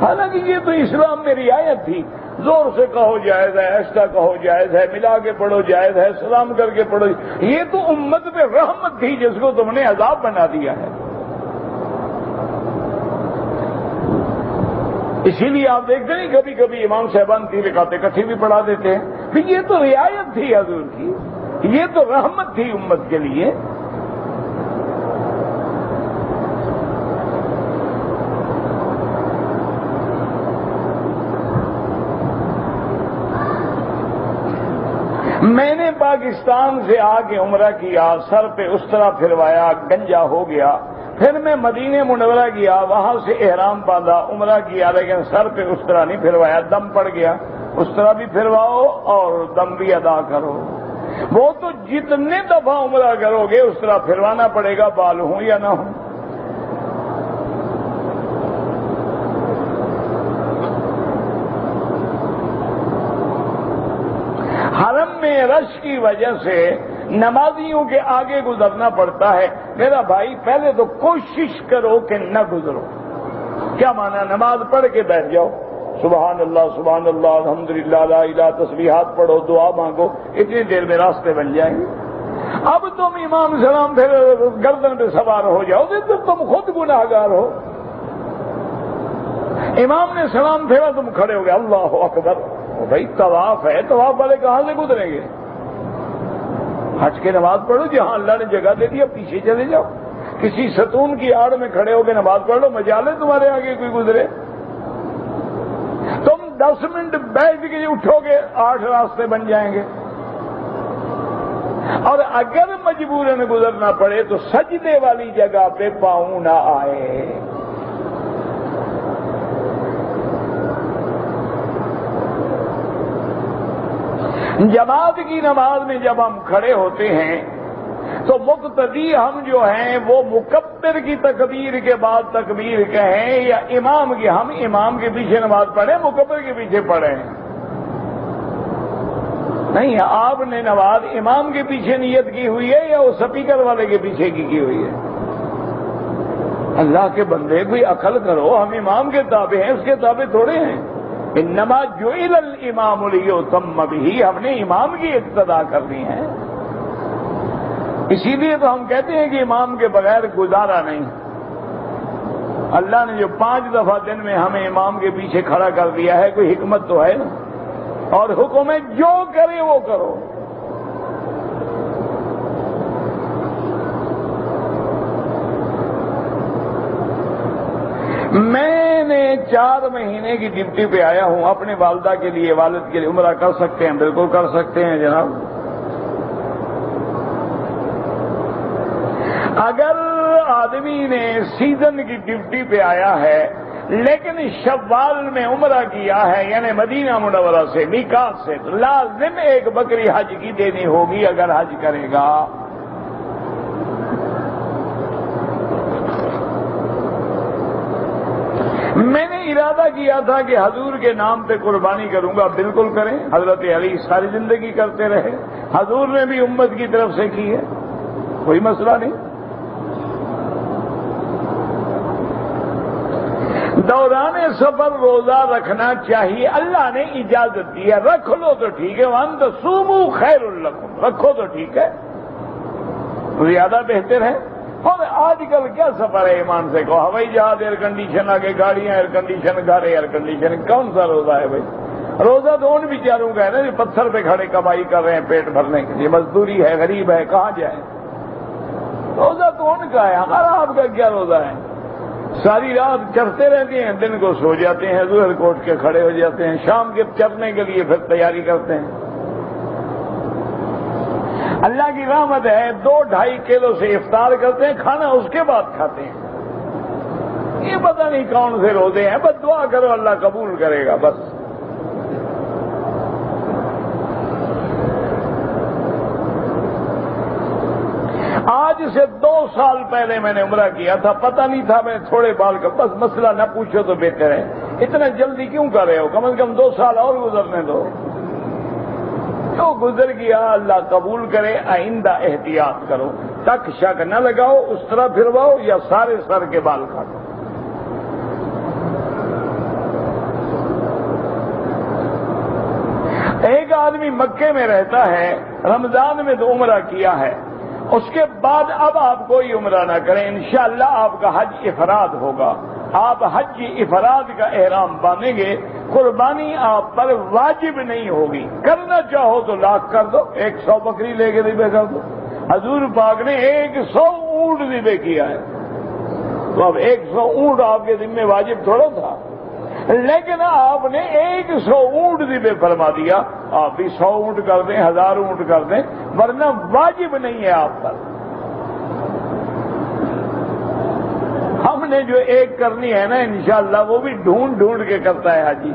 حالانکہ یہ تو اسلام میں رعایت تھی، زور سے کہو جائز ہے، آہستہ کہو جائز ہے، ملا کے پڑھو جائز ہے، سلام کر کے پڑھو۔ یہ تو امت پہ رحمت تھی جس کو تم نے عذاب بنا دیا ہے۔ اسی لیے آپ دیکھتے ہیں کبھی کبھی امام صاحبان 3 رکعتیں اکٹھی بھی پڑھا دیتے ہیں، پھر یہ تو رعایت تھی حضور کی، یہ تو رحمت تھی امت کے لیے۔ میں نے پاکستان سے آ کے عمرہ کیا، سر پہ اس طرح پھروایا، گنجا ہو گیا، پھر میں مدینہ منورہ گیا، وہاں سے احرام باندھا، عمرہ کیا، لیکن سر پہ اس طرح نہیں پھروایا، دم پڑ گیا۔ اس طرح بھی پھرواؤ اور دم بھی ادا کرو۔ وہ تو جتنے دفعہ عمرہ کرو گے اس طرح پھروانا پڑے گا، بال ہوں یا نہ ہوں۔ حرم میں رش کی وجہ سے نمازیوں کے آگے گزرنا پڑتا ہے۔ میرا بھائی پہلے تو کوشش کرو کہ نہ گزرو۔ کیا مانا؟ نماز پڑھ کے بیٹھ جاؤ، سبحان اللہ الحمدللہ لا الہ، تسبیحات پڑھو، دعا مانگو، اتنی دیر میں راستے بن جائیں گے۔ اب تم امام سلام پھر گردن پہ سوار ہو جاؤ گے تو تم خود گناہگار ہو۔ امام نے سلام پھیرا، تم کھڑے ہو گئے، اللہ اکبر۔ بھائی طواف ہے، طواف والے کہاں سے گزریں گے؟ حج کے نماز پڑھو، جہاں اللہ نے جگہ دے دیا پیچھے چلے جاؤ، کسی ستون کی آڑ میں کھڑے ہو کے نماز پڑھ لو، مجالے تمہارے آگے کوئی گزرے۔ تم 10 منٹ بیٹھ کے اٹھو گے 8 راستے بن جائیں گے، اور اگر مجبوراً گزرنا پڑے تو سجدے والی جگہ پہ پاؤں نہ آئے۔ جماعت کی نماز میں جب ہم کھڑے ہوتے ہیں تو مقتدی ہم جو ہیں وہ مکبر کی تکبیر کے بعد تکبیر کہیں یا امام کی، ہم امام کے پیچھے نماز پڑھیں، مکبر کے پیچھے پڑھیں؟ نہیں، آپ نے نماز امام کے پیچھے نیت کی ہوئی ہے یا وہ سپیکر والے کے پیچھے کی ہوئی ہے؟ اللہ کے بندے کوئی عقل کرو، ہم امام کے تابع ہیں، اس کے تابع تھوڑے ہیں۔ انما جعل الامام لیؤتم بہ، ہم نے امام کی اقتداء کرنی ہے۔ اسی لیے تو ہم کہتے ہیں کہ امام کے بغیر گزارا نہیں۔ اللہ نے جو 5 دفعہ دن میں ہمیں امام کے پیچھے کھڑا کر دیا ہے، کوئی حکمت تو ہے نا، اور حکم ہے جو کرے وہ کرو۔ میں نے 4 مہینے کی ڈیوٹی پہ آیا ہوں اپنے والدہ کے لیے، والد کے لیے۔ عمرہ کر سکتے ہیں؟ بالکل کر سکتے ہیں جناب۔ اگر آدمی نے سیزن کی ڈیوٹی پہ آیا ہے لیکن شوال میں عمرہ کیا ہے، یعنی مدینہ منورہ سے میقات سے، تو لازم ایک بکری حج کی دینی ہوگی اگر حج کرے گا۔ میں نے ارادہ کیا تھا کہ حضور کے نام پہ قربانی کروں گا، بالکل کریں، حضرت علی ساری زندگی کرتے رہے، حضور نے بھی امت کی طرف سے کی ہے، کوئی مسئلہ نہیں۔ دوران سفر روزہ رکھنا چاہیے، اللہ نے اجازت دی ہے، رکھ لو تو ٹھیک ہے، وَأَن تَصُومُوا خَيْرٌ لَكُمْ، رکھو تو ٹھیک ہے۔ زیادہ بہتر ہے۔ اور آج کل کیا سفر ہے ایمان سے کہو، ہوائی جہاز ایئر کنڈیشن آگے، گاڑیاں ایئر کنڈیشن، گھر ایئر کنڈیشن، کون سا روزہ ہے بھائی؟ روزہ تو ان بیچاروں کا ہے نا جو پتھر پہ کھڑے کمائی کر رہے ہیں پیٹ بھرنے کے لیے، مزدوری ہے، غریب ہے، کہاں جائیں؟ روزہ تو ان کا ہے، ہمارا آپ کا کیا روزہ ہے؟ ساری رات چرتے رہتے ہیں، دن کو سو جاتے ہیں، ظہر کو اٹھ کے کھڑے ہو جاتے ہیں، شام کے چرنے کے لیے پھر تیاری کرتے ہیں۔ اللہ کی رحمت ہے 2-2.5 کلو سے افطار کرتے ہیں، کھانا اس کے بعد کھاتے ہیں۔ یہ پتہ نہیں کون سے روزے ہیں، بس دعا کرو اللہ قبول کرے گا بس۔ آج سے 2 سال پہلے میں نے عمرہ کیا تھا، پتہ نہیں تھا، میں تھوڑے بال کا، بس مسئلہ نہ پوچھو تو بہتر ہے، اتنا جلدی کیوں کر رہے ہو، کم از کم 2 سال اور گزرنے دو۔ جو گزر گیا اللہ قبول کرے، آئندہ احتیاط کرو، تک شک نہ لگاؤ، اس طرح پھرواؤ یا سارے سر کے بال کاٹو۔ ایک آدمی مکے میں رہتا ہے، رمضان میں تو عمرہ کیا ہے، اس کے بعد اب آپ کوئی عمرہ نہ کریں، انشاءاللہ آپ کا حج افراد ہوگا، آپ حج کی افراد کا احرام باندھیں گے، قربانی آپ پر واجب نہیں ہوگی، کرنا چاہو تو لاکھ کر دو، 100 بکری لے کے ذبح کر دو۔ حضور پاک نے 100 اونٹ ذبح کیا ہے، تو اب 100 اونٹ آپ کے ذمہ واجب تھوڑا تھا، لیکن آپ نے 100 اونٹ ذبح فرما دیا، آپ بھی 100 اونٹ کر دیں، 1000 اونٹ کر دیں، ورنہ واجب نہیں ہے آپ پر۔ ہم نے جو ایک کرنی ہے نا انشاءاللہ وہ بھی ڈھونڈ ڈھونڈ کے کرتا ہے حاجی۔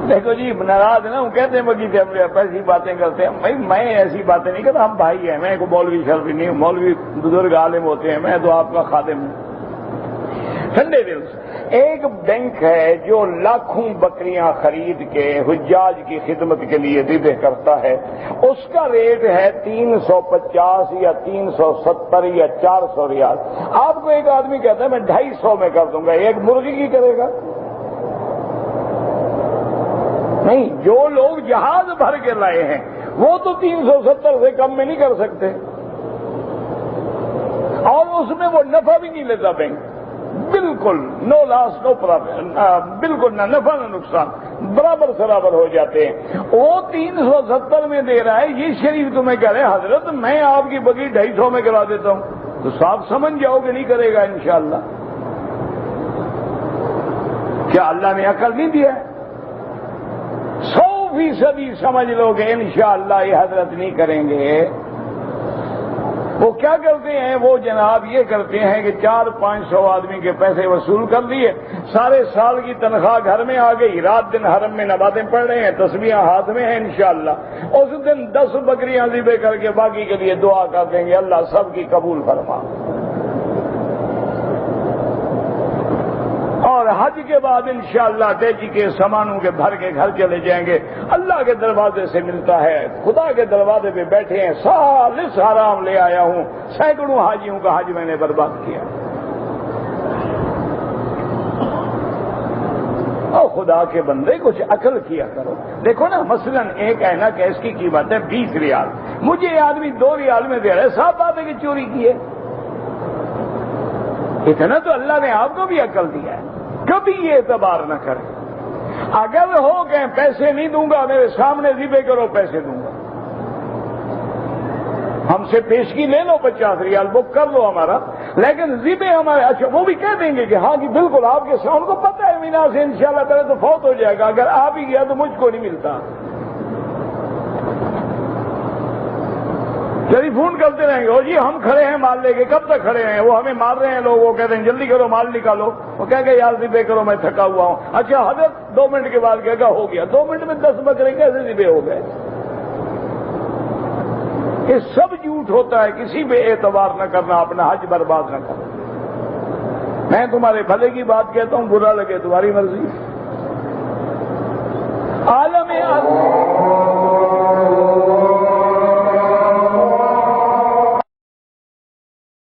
دیکھو جی ناراض نا، وہ کہتے ہیں بگی سے ہم ایسی باتیں کرتے ہیں، بھائی میں ایسی باتیں نہیں کرتا، ہم بھائی ہیں، میں کوئی مولوی شرفی نہیں ہوں، مولوی بزرگ عالم ہوتے ہیں، میں تو آپ کا خادم ہوں۔ ٹھنڈے دل سے، ایک بینک ہے جو لاکھوں بکریاں خرید کے حجاج کی خدمت کے لیے ذبح کرتا ہے، اس کا ریٹ ہے 350 یا 370 یا 400 ریال۔ آپ کو ایک آدمی کہتا ہے میں 250 میں کر دوں گا، ایک مرغی کی کرے گا؟ نہیں، جو لوگ جہاز بھر کے لائے ہیں وہ تو 370 سے کم میں نہیں کر سکتے، اور اس میں وہ نفع بھی نہیں لیتا بینک، بالکل نو لاس نو پرافٹ، بالکل نہ نفع نہ نقصان، برابر سرابر ہو جاتے ہیں۔ وہ 370 میں دے رہا ہے، یہ شریف تمہیں کہہ رہے حضرت میں آپ کی بکری 250 میں کرا دیتا ہوں، تو صاف سمجھ جاؤ کہ نہیں کرے گا انشاءاللہ۔ کیا اللہ نے عقل نہیں دیا؟ 100% سمجھ لو گے انشاءاللہ یہ حضرت نہیں کریں گے۔ وہ کیا کرتے ہیں؟ وہ جناب یہ کرتے ہیں کہ 400-500 آدمی کے پیسے وصول کر لیے، سارے سال کی تنخواہ گھر میں آ گئی، رات دن حرم میں نمازیں پڑھ رہے ہیں، تسبیحاں ہاتھ میں ہیں انشاءاللہ، اس دن 10 بکریاں ذبح کر کے باقی کے لیے دعا کر دیں گے اللہ سب کی قبول فرما۔ اور حج کے بعد انشاءاللہ ڈیجی کے سامانوں کے بھر کے گھر چلے جائیں گے، اللہ کے دروازے سے ملتا ہے، خدا کے دروازے پہ بیٹھے ہیں، سالس حرام لے آیا ہوں، سینکڑوں حاجیوں کا حج میں نے برباد کیا۔ اور خدا کے بندے کچھ عقل کیا کرو۔ دیکھو نا مثلا ایک اینا کہ اس کی قیمت ہے 20 ریال، مجھے یہ آدمی 2 ریال میں دے رہا ہے، صاف بات ہے کہ چوری کی ہے۔ اتنا تو اللہ نے آپ کو بھی عقل دیا ہے، کبھی یہ اعتبار نہ کرے۔ اگر ہو کہ پیسے نہیں دوں گا، میرے سامنے ذبح کرو، پیسے دوں گا، ہم سے پیشگی لے لو 50 ریال بک کر لو ہمارا، لیکن ذبح ہمارے، اچھا وہ بھی کہہ دیں گے کہ ہاں جی بالکل آپ کے سامنے کو پتہ ہے مینا سے انشاءاللہ پہلے تو فوت ہو جائے گا، اگر آپ ہی گیا تو مجھ کو نہیں ملتا۔ ٹیلی فون کرتے رہیں گے، جی ہم کھڑے ہیں مال لے کے، کب تک کھڑے ہیں؟ وہ ہمیں مار رہے ہیں لوگ، وہ کہتے ہیں جلدی کرو مال نکالو، وہ کہہ گئے یار ذبح کرو میں تھکا ہوا ہوں، اچھا حضرت 2 منٹ کے بعد کہے گا ہو گیا، 2 منٹ میں 10 بکرے کیسے ذبح ہو گئے؟ یہ سب جھوٹ ہوتا ہے، کسی پہ اعتبار نہ کرنا، اپنا حج برباد نہ کرنا۔ میں تمہارے بھلے کی بات کہتا ہوں، برا لگے تمہاری مرضی۔